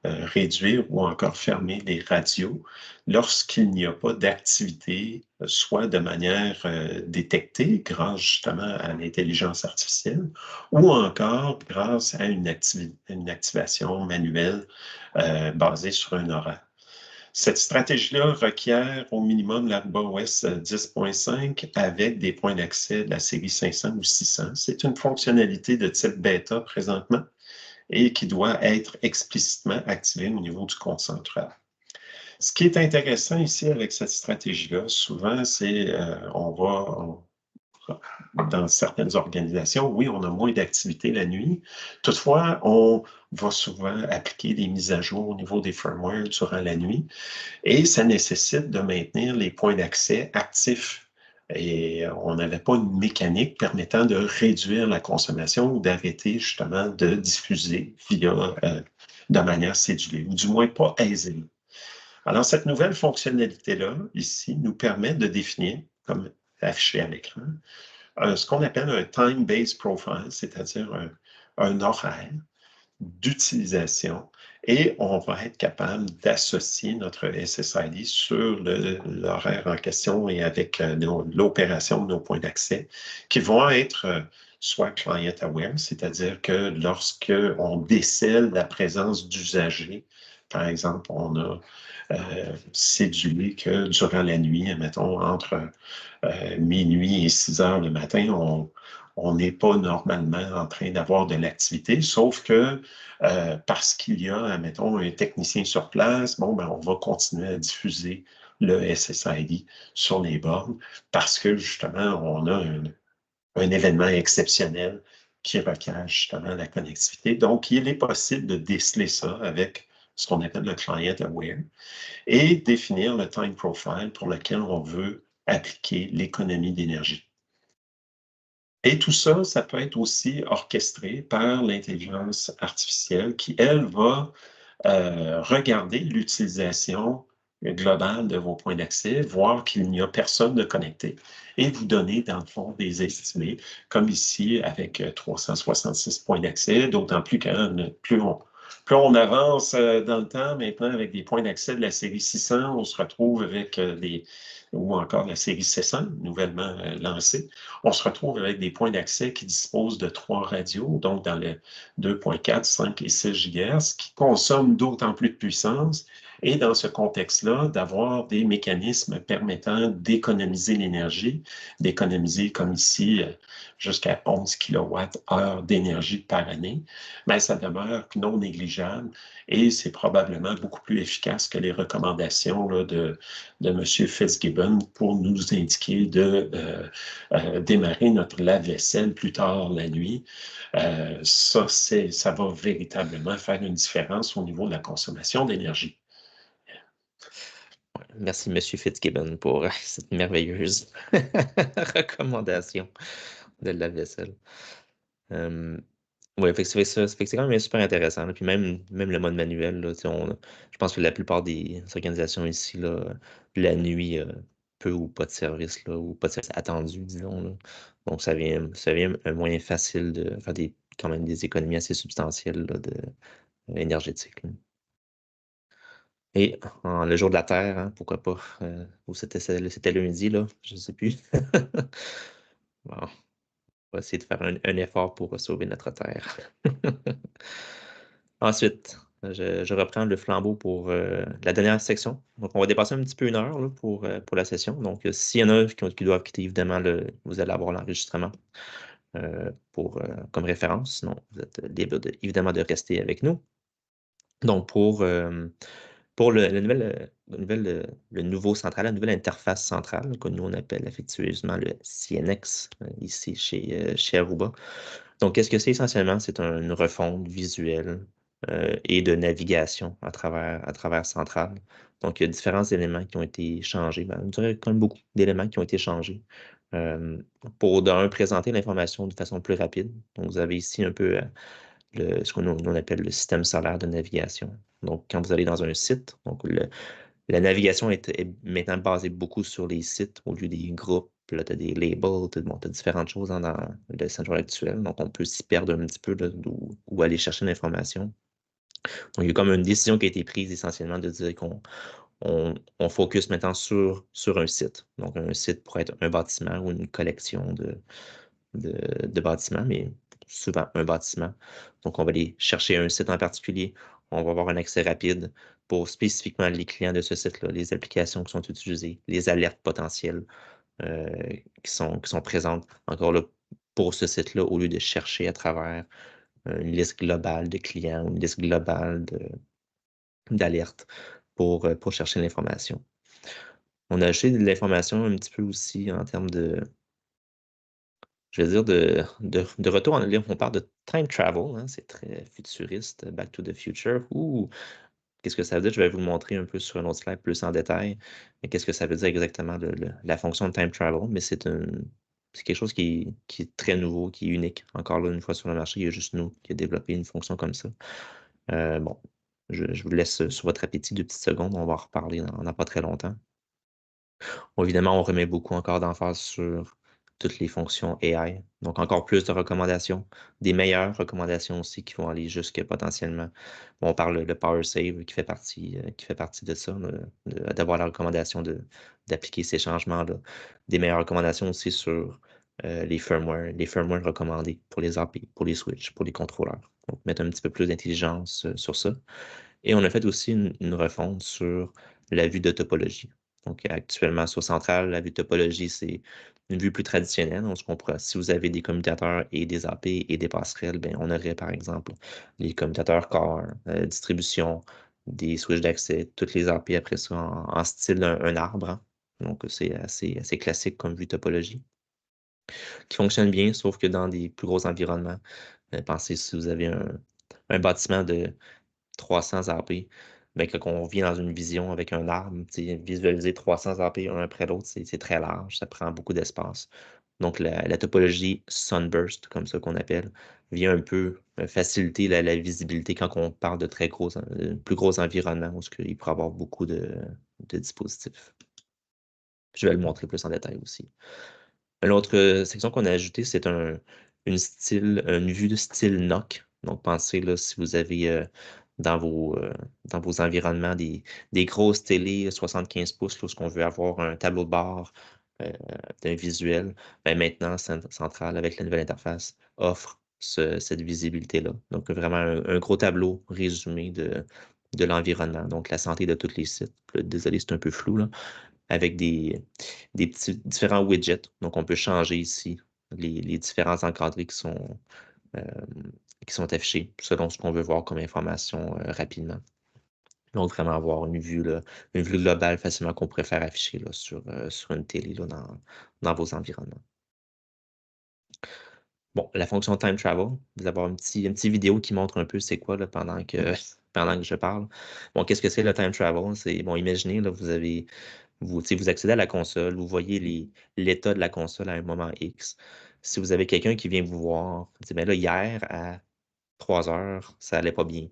réduire ou encore fermer les radios lorsqu'il n'y a pas d'activité, soit de manière détectée grâce justement à l'intelligence artificielle ou encore grâce à une activation manuelle basée sur un horaire. Cette stratégie-là requiert au minimum l'ARBA-OS 10.5 avec des points d'accès de la série 500 ou 600. C'est une fonctionnalité de type bêta présentement et qui doit être explicitement activé au niveau du concentreur. Ce qui est intéressant ici avec cette stratégie-là, souvent, c'est dans certaines organisations, oui, on a moins d'activité la nuit. Toutefois, on va souvent appliquer des mises à jour au niveau des firmware durant la nuit et ça nécessite de maintenir les points d'accès actifs. Et on n'avait pas une mécanique permettant de réduire la consommation ou d'arrêter justement de diffuser de manière cédulée, ou du moins pas aisément. Alors, cette nouvelle fonctionnalité-là, ici, nous permet de définir, comme affiché à l'écran, ce qu'on appelle un time-based profile, c'est-à-dire un horaire d'utilisation et on va être capable d'associer notre SSID sur l'horaire en question et avec l'opération de nos points d'accès qui vont être soit client aware, c'est-à-dire que lorsque on décèle la présence d'usagers, par exemple, on a cédulé que durant la nuit, mettons entre minuit et 6 heures le matin, on n'est pas normalement en train d'avoir de l'activité, sauf que parce qu'il y a, admettons, un technicien sur place, on va continuer à diffuser le SSID sur les bornes parce que justement, on a un événement exceptionnel qui requiert justement la connectivité. Donc, il est possible de déceler ça avec ce qu'on appelle le client aware et définir le time profile pour lequel on veut appliquer l'économie d'énergie. Et tout ça, ça peut être aussi orchestré par l'intelligence artificielle qui, elle, va regarder l'utilisation globale de vos points d'accès, voir qu'il n'y a personne de connecté et vous donner, dans le fond, des estimés, comme ici avec 366 points d'accès, d'autant plus que plus Puis on avance dans le temps maintenant avec des points d'accès de la série 600. On se retrouve avec ou encore la série 700, nouvellement lancée. On se retrouve avec des points d'accès qui disposent de 3 radios, donc dans le 2.4, 5 et 6 GHz, qui consomment d'autant plus de puissance. Et dans ce contexte-là, d'avoir des mécanismes permettant d'économiser l'énergie, d'économiser comme ici jusqu'à 11 kWh d'énergie par année, mais ça demeure non négligeable et c'est probablement beaucoup plus efficace que les recommandations là, de M. Fitzgibbon pour nous indiquer de démarrer notre lave-vaisselle plus tard la nuit. Ça va véritablement faire une différence au niveau de la consommation d'énergie. Merci, Monsieur Fitzgibbon, pour cette merveilleuse recommandation de la vaisselle. Oui, fait que c'est quand même super intéressant, là. Puis même le mode manuel, là, tu sais, je pense que la plupart des organisations ici, là, la nuit, peu ou pas de service, là, ou pas de service attendu, disons, là. Donc, ça vient un moyen facile de faire quand même des économies assez substantielles, là, énergétiques, là. Et le jour de la Terre, hein, pourquoi pas? Ou c'était lundi, là, je ne sais plus. Bon, on va essayer de faire un effort pour sauver notre Terre. Ensuite, je reprends le flambeau pour la dernière section. Donc, on va dépasser un petit peu 1 heure là, pour la session. Donc, s'il y en a qui doivent quitter, évidemment, vous allez avoir l'enregistrement comme référence. Sinon, vous êtes libre évidemment de rester avec nous. Donc, pour le nouveau central, la nouvelle interface centrale, que nous on appelle affectueusement le CNX, ici chez Aruba. Donc, qu'est-ce que c'est essentiellement? C'est une refonte visuelle et de navigation à travers Central. Donc, il y a différents éléments qui ont été changés. Ben, je dirais quand même beaucoup d'éléments qui ont été changés euh, pour, d'un, présenter l'information de façon plus rapide. Donc, vous avez ici un peu ce qu'on on appelle le système solaire de navigation. Donc, quand vous allez dans un site, donc la navigation est maintenant basée beaucoup sur les sites au lieu des groupes. Là, tu as des labels, tu as différentes choses dans le Central actuel. Donc, on peut s'y perdre un petit peu là, où aller chercher l'information. Donc, il y a comme une décision qui a été prise essentiellement de dire qu'on focus maintenant sur un site. Donc, un site pourrait être un bâtiment ou une collection de bâtiments, mais souvent un bâtiment. Donc, on va aller chercher un site en particulier. On va avoir un accès rapide pour spécifiquement les clients de ce site-là, les applications qui sont utilisées, les alertes potentielles euh, qui sont présentes encore là pour ce site-là, au lieu de chercher à travers une liste globale de clients ou une liste globale d'alertes pour chercher l'information. On a ajouté de l'information un petit peu aussi en termes je veux dire, de retour en arrière. On parle de time travel, hein, c'est très futuriste, Back to the Future. Ouh, qu'est-ce que ça veut dire? Je vais vous le montrer un peu sur un autre slide plus en détail. Mais qu'est-ce que ça veut dire exactement, la fonction de time travel? Mais c'est quelque chose qui est très nouveau, qui est unique. Encore là, une fois sur le marché, il y a juste nous qui a développé une fonction comme ça. Bon, je vous laisse sur votre appétit 2 petites secondes. On va en reparler dans pas très longtemps. Bon, évidemment, on remet beaucoup encore d'emphase sur toutes les fonctions AI. Donc, encore plus de recommandations, des meilleures recommandations aussi qui vont aller jusque potentiellement. Bon, on parle de Power Save qui fait partie de ça, d'avoir la recommandation d'appliquer ces changements-là. Des meilleures recommandations aussi sur les firmware recommandés pour les API, pour les switches, pour les contrôleurs. Donc, mettre un petit peu plus d'intelligence sur ça. Et on a fait aussi une refonte sur la vue de topologie. Donc, actuellement, sur Central, la vue de topologie, c'est une vue plus traditionnelle. Donc, si vous avez des commutateurs et des AP et des passerelles, ben, on aurait, par exemple, les commutateurs core, distribution, des switches d'accès, toutes les AP après ça en style un arbre, hein. Donc, c'est assez classique comme vue topologie, qui fonctionne bien, sauf que dans des plus gros environnements. Pensez si vous avez un bâtiment de 300 AP, ben, quand on vient dans une vision avec un arbre, visualiser 300 AP un après l'autre, c'est très large, ça prend beaucoup d'espace. Donc, la topologie Sunburst, comme ça qu'on appelle, vient un peu faciliter la visibilité quand on parle de plus gros environnements où il pourrait y avoir beaucoup de dispositifs. Je vais le montrer plus en détail aussi. Une autre section qu'on a ajoutée, c'est une vue de style NOC. Donc, pensez là, si vous avez dans dans vos environnements des grosses télés 75 pouces, lorsqu'on veut avoir un tableau de bord euh, d'un visuel, ben maintenant, Central, avec la nouvelle interface, offre cette visibilité-là. Donc, vraiment un gros tableau résumé de l'environnement. Donc, la santé de tous les sites. Là, désolé, c'est un peu flou, là, avec des petits différents widgets. Donc, on peut changer ici les différents encadrés euh, qui sont affichés selon ce qu'on veut voir comme information rapidement. Donc, vraiment avoir une vue globale facilement qu'on préfère afficher là, sur une télé là, dans vos environnements. Bon, la fonction Time Travel, vous avez une petite vidéo qui montre un peu c'est quoi là, pendant que je parle. Bon, qu'est-ce que c'est le Time Travel? C'est, bon, imaginez, là, vous accédez à la console, vous voyez l'état de la console à un moment X. Si vous avez quelqu'un qui vient vous voir, vous dites, ben là, hier, à 3 heures, ça allait pas bien.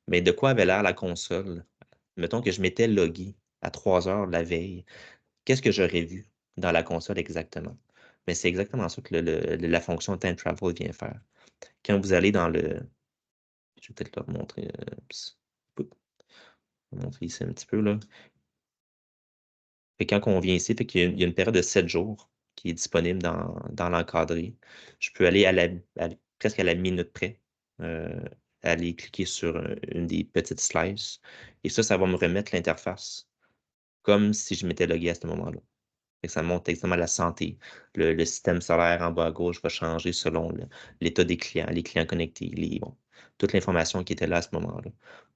Mais de quoi avait l'air la console? Mettons que je m'étais logué à 3 heures la veille. Qu'est-ce que j'aurais vu dans la console exactement? Mais c'est exactement ça que la fonction Time Travel vient faire. Quand vous allez dans le. Je vais peut-être leur montrer. Je vais montrer ici un petit peu là. Fait que quand on vient ici, il y a une période de 7 jours qui est disponible dans l'encadré. Je peux aller presque à la minute près, euh, aller cliquer sur une des petites slices. Et ça va me remettre l'interface comme si je m'étais logué à ce moment-là. Fait que ça montre exactement la santé. Le système solaire en bas à gauche va changer selon l'état des clients, les clients connectés, bon, toute l'information qui était là à ce moment-là.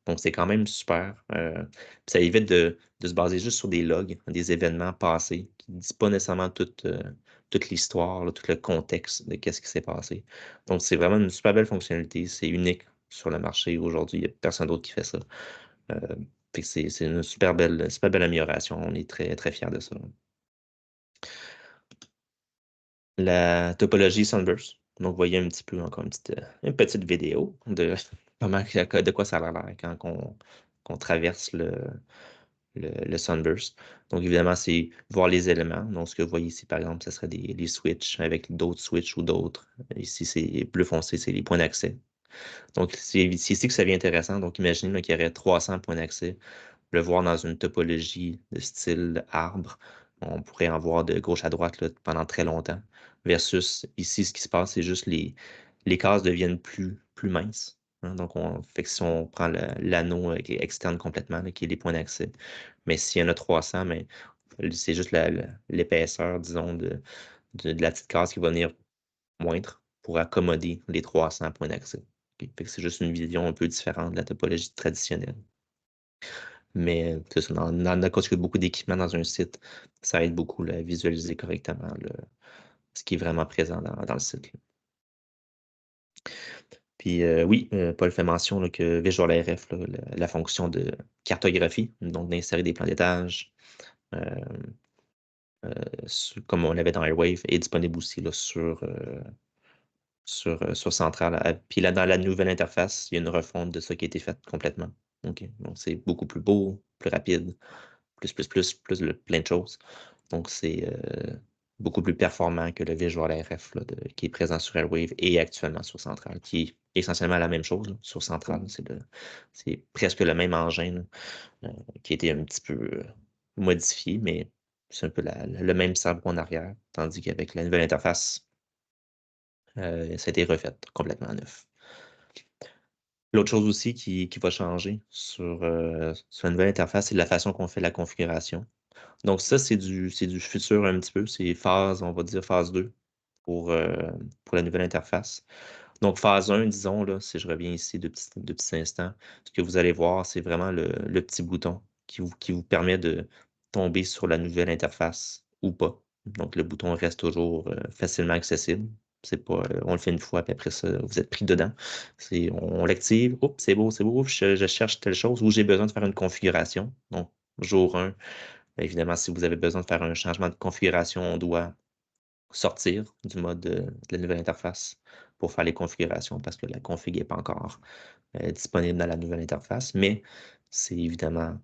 Donc, c'est quand même super. Puis ça évite de se baser juste sur des logs, des événements passés, qui ne disent pas nécessairement toute l'histoire, là, tout le contexte de qu'est-ce qui s'est passé. Donc, c'est vraiment une super belle fonctionnalité. C'est unique sur le marché aujourd'hui. Il n'y a personne d'autre qui fait ça. Euh, Fait que c'est une super belle amélioration. On est très, très fiers de ça. La topologie Sunburst. Donc, vous voyez un petit peu encore une petite vidéo de, de quoi ça a l'air quand qu'on traverse le Sunburst. Donc, évidemment, c'est voir les éléments. Donc, ce que vous voyez ici, par exemple, ce serait les switches avec d'autres switches ou d'autres. Ici, c'est bleu foncé, c'est les points d'accès. Donc, c'est ici que ça devient intéressant. Donc, imaginez là, qu'il y aurait 300 points d'accès. Le voir dans une topologie de style arbre, on pourrait en voir de gauche à droite là, pendant très longtemps. Versus ici, ce qui se passe, c'est juste les cases deviennent plus minces. Hein. Donc, fait que si on prend l'anneau qui est externe complètement, là, qui est les points d'accès, mais s'il y en a 300, mais c'est juste l'épaisseur, disons, de la petite case qui va venir moindre pour accommoder les 300 points d'accès. Ok. Fait que c'est juste une vision un peu différente de la topologie traditionnelle. Mais c'est ça, quand il y a beaucoup d'équipements dans un site, ça aide beaucoup là, à visualiser correctement ce qui est vraiment présent dans le site. Là. Puis oui, Paul fait mention là, que VisualRF, là, la fonction de cartographie, donc d'insérer des plans d'étage, euh, comme on l'avait dans Airwave, est disponible aussi là, sur Central. Puis là, dans la nouvelle interface, il y a une refonte de ça qui a été faite complètement. OK. Donc, c'est beaucoup plus beau, plus rapide, plus plein de choses. Donc, c'est beaucoup plus performant que le Visual RF là, qui est présent sur Airwave et actuellement sur Central, qui est essentiellement la même chose là, sur Central. C'est presque le même engin là, qui a été un petit peu modifié, mais c'est un peu le même cerveau en arrière, tandis qu'avec la nouvelle interface, ça a été refait complètement neuf. L'autre chose aussi qui va changer sur la nouvelle interface, c'est la façon qu'on fait la configuration. Donc ça, c'est du futur un petit peu. C'est phase, on va dire phase 2 pour la nouvelle interface. Donc phase 1, disons, là, si je reviens ici de petits instants, ce que vous allez voir, c'est vraiment le petit bouton qui vous permet de tomber sur la nouvelle interface ou pas. Donc le bouton reste toujours facilement accessible. C'est pas, on le fait une fois, puis après ça, vous êtes pris dedans. On l'active, oups, c'est beau, je cherche telle chose, ou j'ai besoin de faire une configuration. Donc, jour 1, bien évidemment, si vous avez besoin de faire un changement de configuration, on doit sortir du mode de la nouvelle interface pour faire les configurations parce que la config n'est pas encore disponible dans la nouvelle interface, mais c'est évidemment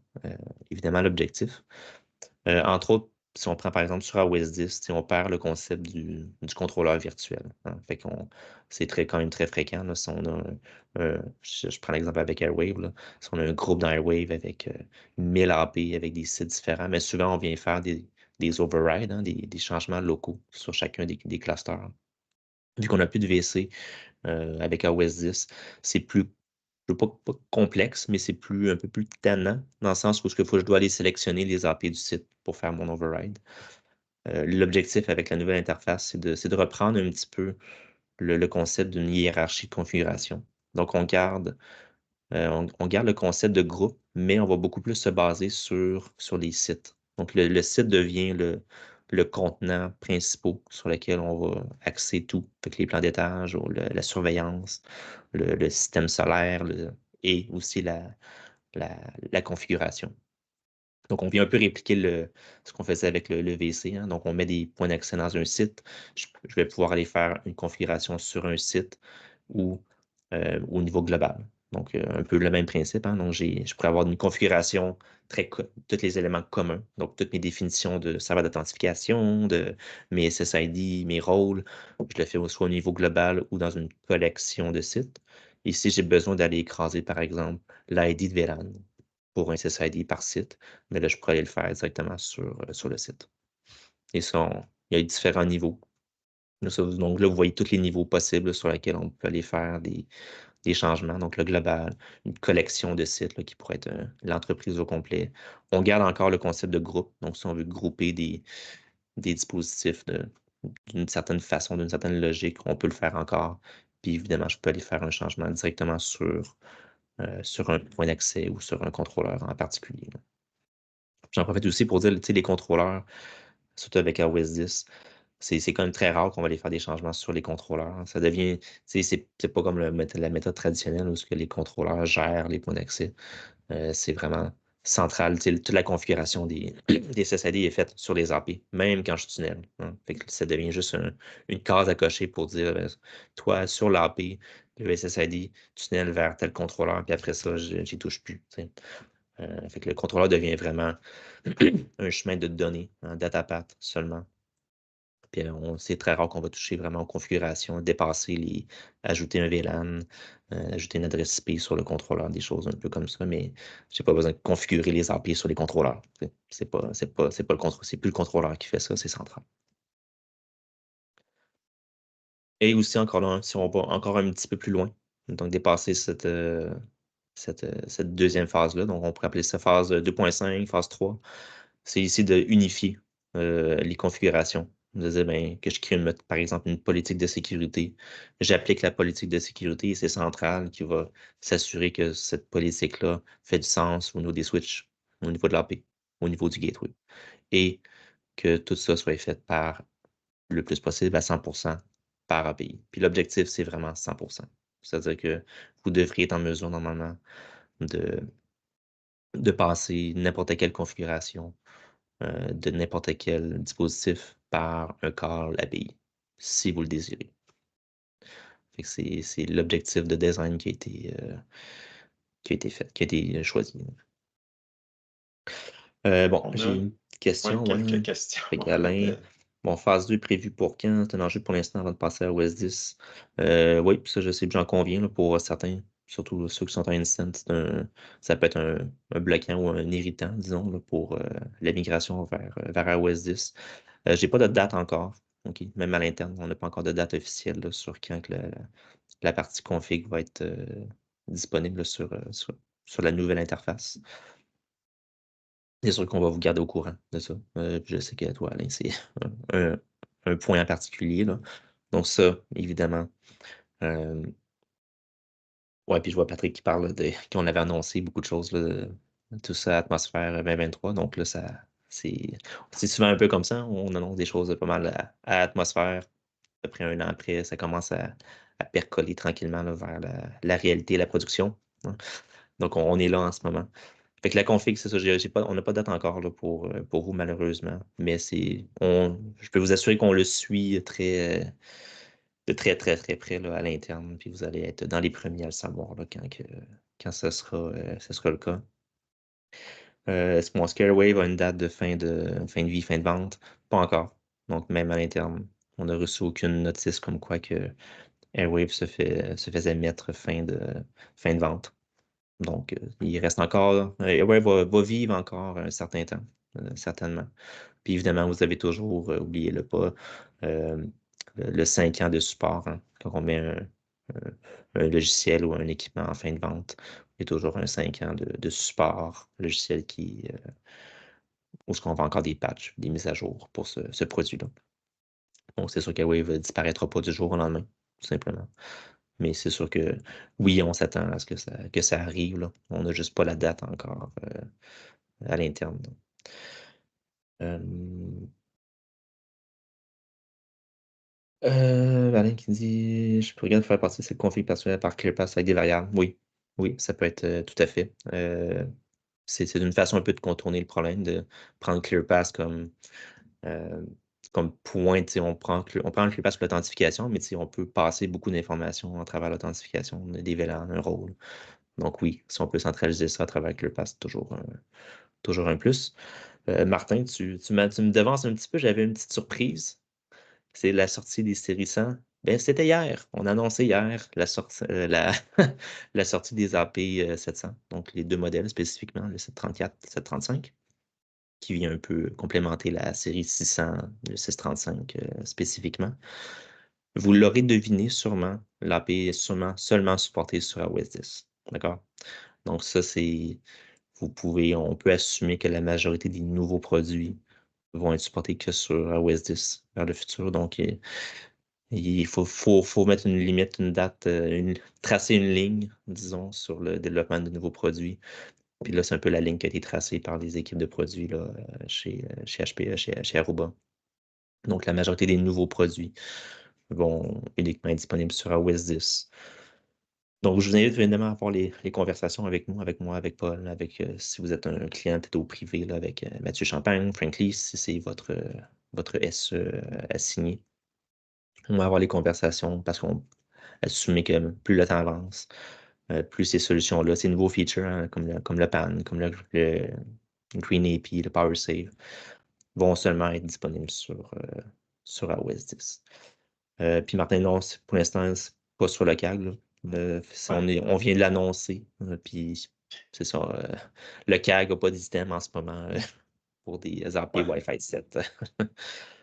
l'objectif. Entre autres, si on prend par exemple sur iOS 10, on perd le concept du contrôleur virtuel, hein. Fait c'est quand même très fréquent, là, si on a je prends l'exemple avec Airwave, là, si on a un groupe dans Airwave avec 1000 AP, avec des sites différents, mais souvent on vient faire des overrides, hein, des changements locaux sur chacun des clusters. Vu qu'on n'a plus de VC avec iOS 10, c'est plus pas complexe, mais c'est un peu plus tannant, dans le sens où je dois aller sélectionner les AP du site pour faire mon override. L'objectif avec la nouvelle interface, c'est de reprendre un petit peu le concept d'une hiérarchie de configuration. Donc, on garde le concept de groupe, mais on va beaucoup plus se baser sur les sites. Donc, le site devient le contenant principal sur lequel on va axer tout, avec les plans d'étage, ou la surveillance, le système solaire et aussi la configuration. Donc, on vient un peu répliquer ce qu'on faisait avec le VC, hein. Donc, on met des points d'accès dans un site. Je vais pouvoir aller faire une configuration sur un site ou au niveau global. Donc, un peu le même principe, hein. Donc, je pourrais avoir une configuration tous les éléments communs. Donc, toutes mes définitions de serveur d'authentification, de mes SSID, mes rôles. Je le fais soit au niveau global ou dans une collection de sites. Ici, j'ai besoin d'aller écraser, par exemple, l'ID de VLAN pour un SSID par site, mais là, je pourrais aller le faire directement sur le site. Et ça, il y a différents niveaux. Donc là, vous voyez tous les niveaux possibles sur lesquels on peut aller faire des changements. Donc le global, une collection de sites là, qui pourrait être l'entreprise au complet. On garde encore le concept de groupe. Donc si on veut grouper des dispositifs d'une certaine façon, d'une certaine logique, on peut le faire encore. Puis évidemment, je peux aller faire un changement directement sur un point d'accès ou sur un contrôleur en particulier. J'en profite aussi pour dire, tu sais, les contrôleurs, surtout avec iOS 10, c'est quand même très rare qu'on va aller faire des changements sur les contrôleurs. Ça devient, tu sais, c'est pas comme la méthode traditionnelle où ce que les contrôleurs gèrent les points d'accès. C'est vraiment central. Tu sais, toute la configuration des SSID est faite sur les AP, même quand je tunnel, hein. Fait que ça devient juste une case à cocher pour dire, toi, sur l'AP, le SSID, tunnel vers tel contrôleur, puis après ça, j'y touche plus, tu sais. Fait que le contrôleur devient vraiment un chemin de données, un data path seulement. Puis c'est très rare qu'on va toucher vraiment aux configurations, ajouter un VLAN, ajouter une adresse IP sur le contrôleur, des choses un peu comme ça, mais j'ai pas besoin de configurer les API sur les contrôleurs. C'est pas le contrôle, c'est plus le contrôleur qui fait ça, c'est central. Et aussi encore là, si on va encore un petit peu plus loin, donc dépasser cette deuxième phase-là, donc on pourrait appeler ça phase 2.5, phase 3, c'est ici de unifier les configurations. De dire ben, que je crée, par exemple, une politique de sécurité. J'applique la politique de sécurité et c'est central qui va s'assurer que cette politique-là fait du sens au niveau des switches, au niveau de l'AP, au niveau du gateway. Et que tout ça soit fait par le plus possible à 100% par API. Puis l'objectif, c'est vraiment 100%. C'est-à-dire que vous devriez être en mesure normalement de, de passer n'importe quelle configuration de n'importe quel dispositif par un call API, si vous le désirez. Fait que c'est l'objectif de design qui a été fait, qui a été choisi. Bon, On j'ai a une petite question, quelques ouais. questions. Fait qu'Alain, bon, phase 2 prévue pour quand? C'est un enjeu pour l'instant avant de passer à OS 10. Oui, puis ça, je sais que j'en conviens là, pour certains, surtout ceux qui sont en instant, ça peut être un bloquant ou un irritant, disons, là, pour la migration vers iOS 10. J'ai pas de date encore. OK. Même à l'interne, on n'a pas encore de date officielle là, sur quand que la partie config va être disponible là, sur la nouvelle interface. C'est sûr qu'on va vous garder au courant de ça. Puis je sais que toi, Alain, c'est un, un point en particulier, là. Donc ça, évidemment. euh, ouais, puis je vois Patrick qui parle qu'on avait annoncé beaucoup de choses, là, tout ça, Atmosphère 2023. Donc là, c'est souvent un peu comme ça. On annonce des choses pas mal à Atmosphère. Après un an après, ça commence à percoler tranquillement là, vers la réalité et la production, hein. Donc, on est là en ce moment. Fait que la config, c'est ça, on n'a pas de date encore là, pour vous, malheureusement. Mais je peux vous assurer qu'on le suit de très, très, très près là, à l'interne. Puis vous allez être dans les premiers à le savoir là, quand ce sera le cas. Est-ce que mon Scarewave a une date de fin de vie, fin de vente? Pas encore. Donc, même à l'interne, on n'a reçu aucune notice comme quoi que Airwave se faisait mettre fin de vente. Donc, il reste encore. Airwave va vivre encore un certain temps, certainement. Puis évidemment, vous avez toujours, oubliez-le pas, euh, le 5 ans de support, hein. Quand on met un logiciel ou un équipement en fin de vente, il y a toujours un 5 ans de support logiciel où ce qu'on vend encore des patchs, des mises à jour pour ce produit-là. Donc, c'est sûr que Wave ne disparaîtra pas du jour au lendemain, tout simplement. Mais c'est sûr que oui, on s'attend à ce que ça arrive, là. On n'a juste pas la date encore à l'interne. Euh, Alain qui dit je peux regarder faire passer cette config personnelle par ClearPass avec des variables. Oui, oui, ça peut être tout à fait. C'est une façon un peu de contourner le problème, de prendre ClearPass euh, comme point. On prend ClearPass pour l'authentification, mais on peut passer beaucoup d'informations à travers l'authentification, des VLAN, un rôle. Donc oui, si on peut centraliser ça à travers ClearPass, c'est toujours un plus. Martin, tu me devances un petit peu, j'avais une petite surprise. C'est la sortie des séries 100. Ben, c'était hier. On a annoncé hier la sortie des AP 700. Donc, les deux modèles spécifiquement, le 734 et le 735, qui vient un peu complémenter la série 600, le 635 spécifiquement. Vous l'aurez deviné sûrement, l'AP est seulement supporté sur iOS 10. D'accord? Donc, ça, on peut assumer que la majorité des nouveaux produits vont être supportés que sur iOS 10 vers le futur. Donc, il faut mettre une limite, une date, tracer une ligne, disons, sur le développement de nouveaux produits. Puis là, c'est un peu la ligne qui a été tracée par les équipes de produits là, chez HPE, chez Aruba. Donc, la majorité des nouveaux produits vont uniquement être disponibles sur iOS 10. Donc, je vous invite évidemment à avoir les conversations avec nous, avec Paul, si vous êtes un client peut-être au privé, là, avec Mathieu Champagne, Frankly, si c'est votre SE assigné. On va avoir les conversations parce qu'on assume que plus le temps avance, plus ces solutions-là, ces nouveaux features, hein, comme le PAN, comme le Green AP, le Power Save, vont seulement être disponibles sur iOS 10. Puis Martin, non, pour l'instant, c'est pas sur le CAG, là. On vient de l'annoncer. Puis c'est ça. Le CAG n'a pas d'item en ce moment pour des AP Ouais. Wi-Fi 7.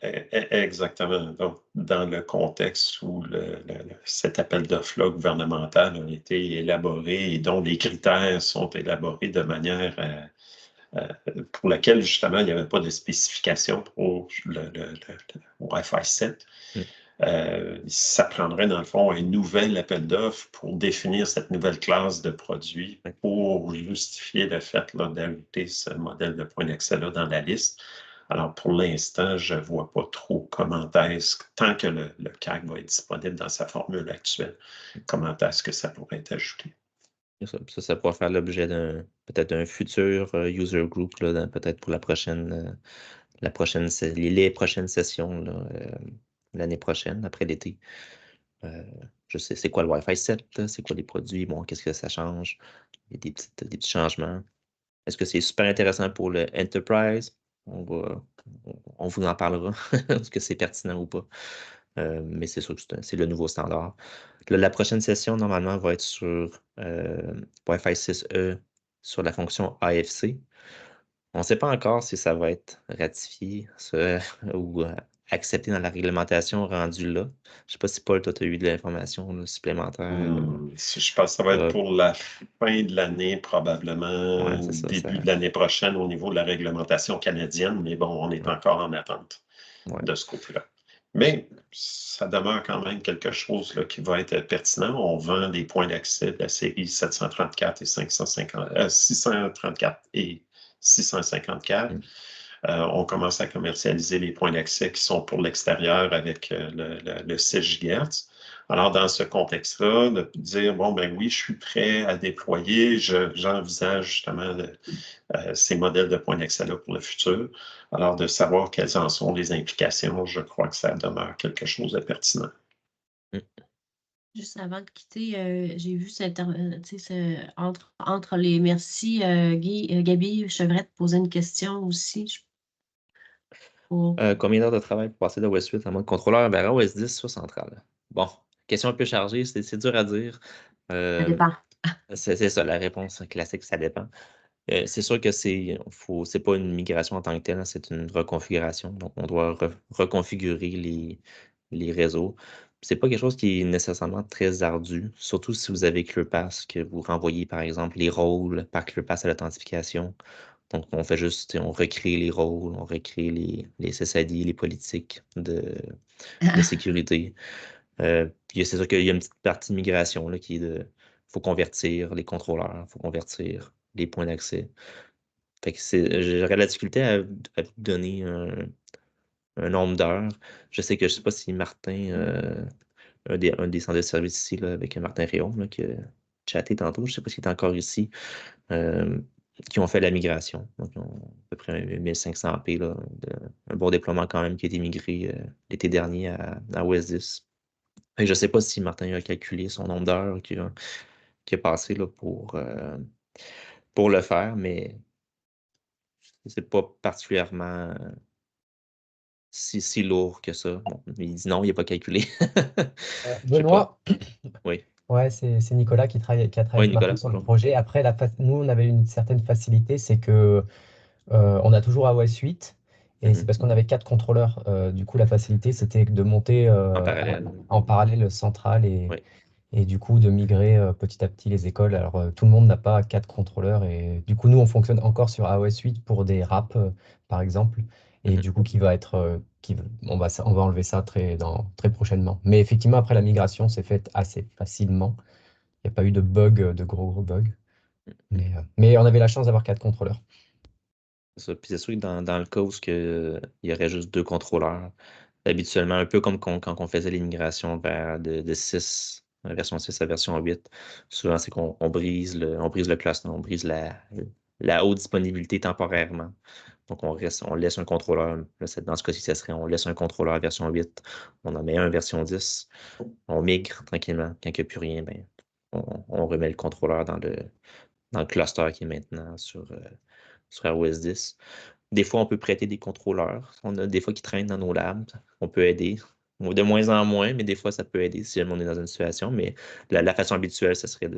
Exactement. Donc, dans le contexte où cet appel d'offres-là gouvernemental a été élaboré et dont les critères sont élaborés de manière pour laquelle, justement, il n'y avait pas de spécification pour le Wi-Fi 7, Mm. ça prendrait, dans le fond, un nouvel appel d'offres pour définir cette nouvelle classe de produits Ouais. pour justifier le fait d'ajouter ce modèle de point d'accès-là dans la liste. Alors, pour l'instant, je ne vois pas trop tant que le CAG va être disponible dans sa formule actuelle, comment est-ce que ça pourrait être ajouté. Ça pourra faire l'objet peut-être d'un futur user group, là, peut-être pour les prochaines sessions là, l'année prochaine, après l'été. Je sais, c'est quoi le Wi-Fi 7, là, c'est quoi les produits, bon, qu'est-ce que ça change? Il y a des petits changements. Est-ce que c'est super intéressant pour le Enterprise? On vous en parlera. Est-ce que c'est pertinent ou pas? Mais c'est sûr que c'est le nouveau standard. La prochaine session, normalement, va être sur Wi-Fi 6E sur la fonction AFC. On ne sait pas encore si ça va être ratifié ou accepté dans la réglementation rendue là. Je ne sais pas si Paul, toi, tu as eu de l'information là, supplémentaire. Je pense que ça va être pour la fin de l'année, probablement, Ouais, c'est ou ça. début de l'année prochaine au niveau de la réglementation canadienne, mais bon, on est Ouais, encore en attente ouais. de ce côté-là. Mais ça demeure quand même quelque chose là, qui va être pertinent. On vend des points d'accès de la série 734 et 634 et 654. Mm. On commence à commercialiser les points d'accès qui sont pour l'extérieur avec le 6 GHz. Alors, dans ce contexte-là, de dire, bon, ben oui, je suis prêt à déployer, j'envisage justement ces modèles de points d'accès-là pour le futur. Alors, de savoir quelles en sont les implications, je crois que ça demeure quelque chose de pertinent. Mm. Juste avant de quitter, j'ai vu tu sais, entre les merci, Gaby Chevrette posait une question aussi. Pour... Combien d'heures de travail pour passer de OS 8 en mode contrôleur vers OS 10 soit central? Bon, question un peu chargée, c'est dur à dire. Ça Euh, dépend. c'est ça, la réponse classique, ça dépend. C'est sûr que c'est pas une migration en tant que telle, hein, c'est une reconfiguration. Donc, on doit reconfigurer les réseaux. C'est pas quelque chose qui est nécessairement très ardu, surtout si vous avez ClearPass, que vous renvoyez par exemple les rôles par ClearPass à l'authentification. Donc, on fait juste, on recrée les rôles, on recrée les SSID, les politiques de sécurité. Puis c'est sûr qu'il y a une petite partie de migration là, qui est faut convertir les contrôleurs, faut convertir les points d'accès. Fait que j'aurais de la difficulté à vous donner un nombre d'heures. Je sais pas si Martin, un des centres de service ici, là, avec Martin Réaume, là, qui a chatté tantôt, je sais pas s'il est encore ici, euh, qui ont fait la migration. Donc, ils ont à peu près 1500 p, là, un bon déploiement quand même qui a été migré l'été dernier à OS 10. Fait que je sais pas si Martin a calculé son nombre d'heures qui a passé là, pour le faire, mais c'est pas particulièrement si lourd que ça. Bon, il dit non, il n'est pas calculé. Je sais pas. Benoît, Oui. ouais, c'est Nicolas qui a travaillé Oui, avec Martin Nicolas, sur le bonjour. projet. Après, nous, on avait une certaine facilité, c'est que on a toujours iOS 8 et c'est Mhm. parce qu'on avait 4 contrôleurs. Du coup, la facilité, c'était de monter En parallèle. en parallèle central Oui. et du coup de migrer petit à petit les écoles. Alors, tout le monde n'a pas 4 contrôleurs et du coup, nous, on fonctionne encore sur iOS 8 pour des RAP, par exemple. Et Mhm. du coup, qui va être, on va enlever ça très prochainement. Mais effectivement, après la migration, c'est fait assez facilement. Il n'y a pas eu de bug, de gros bugs. Mais on avait la chance d'avoir 4 contrôleurs. C'est ça. Puis c'est sûr que dans le cas où il y aurait juste deux contrôleurs, habituellement, un peu comme quand on faisait l'immigration de 6, version 6 à version 8, souvent c'est qu'on on brise le cluster, on brise la haute disponibilité temporairement. Donc on laisse un contrôleur, là, dans ce cas-ci, ça serait on laisse un contrôleur version 8, on en met un version 10, on migre tranquillement. Quand il n'y a plus rien, ben, on remet le contrôleur dans le cluster qui est maintenant sur iOS 10. Des fois, on peut prêter des contrôleurs. On a des fois qui traînent dans nos labs. On peut aider. De moins en moins, mais des fois, ça peut aider si jamais on est dans une situation. Mais la façon habituelle, ce serait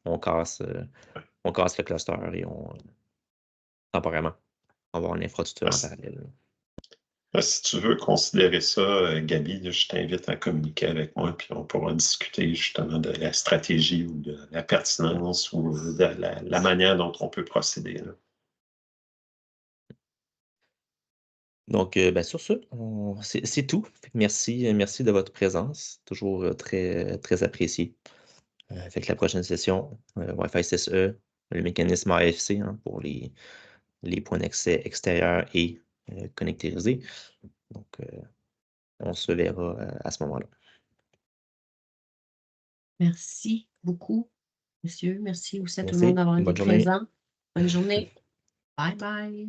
on casse, euh, on casse le cluster et temporairement, on va avoir une infrastructure en Parce- parallèle. Si tu veux considérer ça, Gabi, là, je t'invite à communiquer avec moi, puis on pourra discuter justement de la stratégie ou de la pertinence ou de la manière dont on peut procéder, là. Donc, ben, sur ce, c'est tout. Fait que merci de votre présence. Toujours très apprécié. Fait que la prochaine session, Wi-Fi 6E, le mécanisme AFC, hein, pour les points d'accès extérieurs et connectérisés. Donc, on se verra à ce moment-là. Merci beaucoup, monsieur. Merci aussi à tout le monde Merci. d'avoir été Bonne journée. présent. Bonne journée. Bye bye.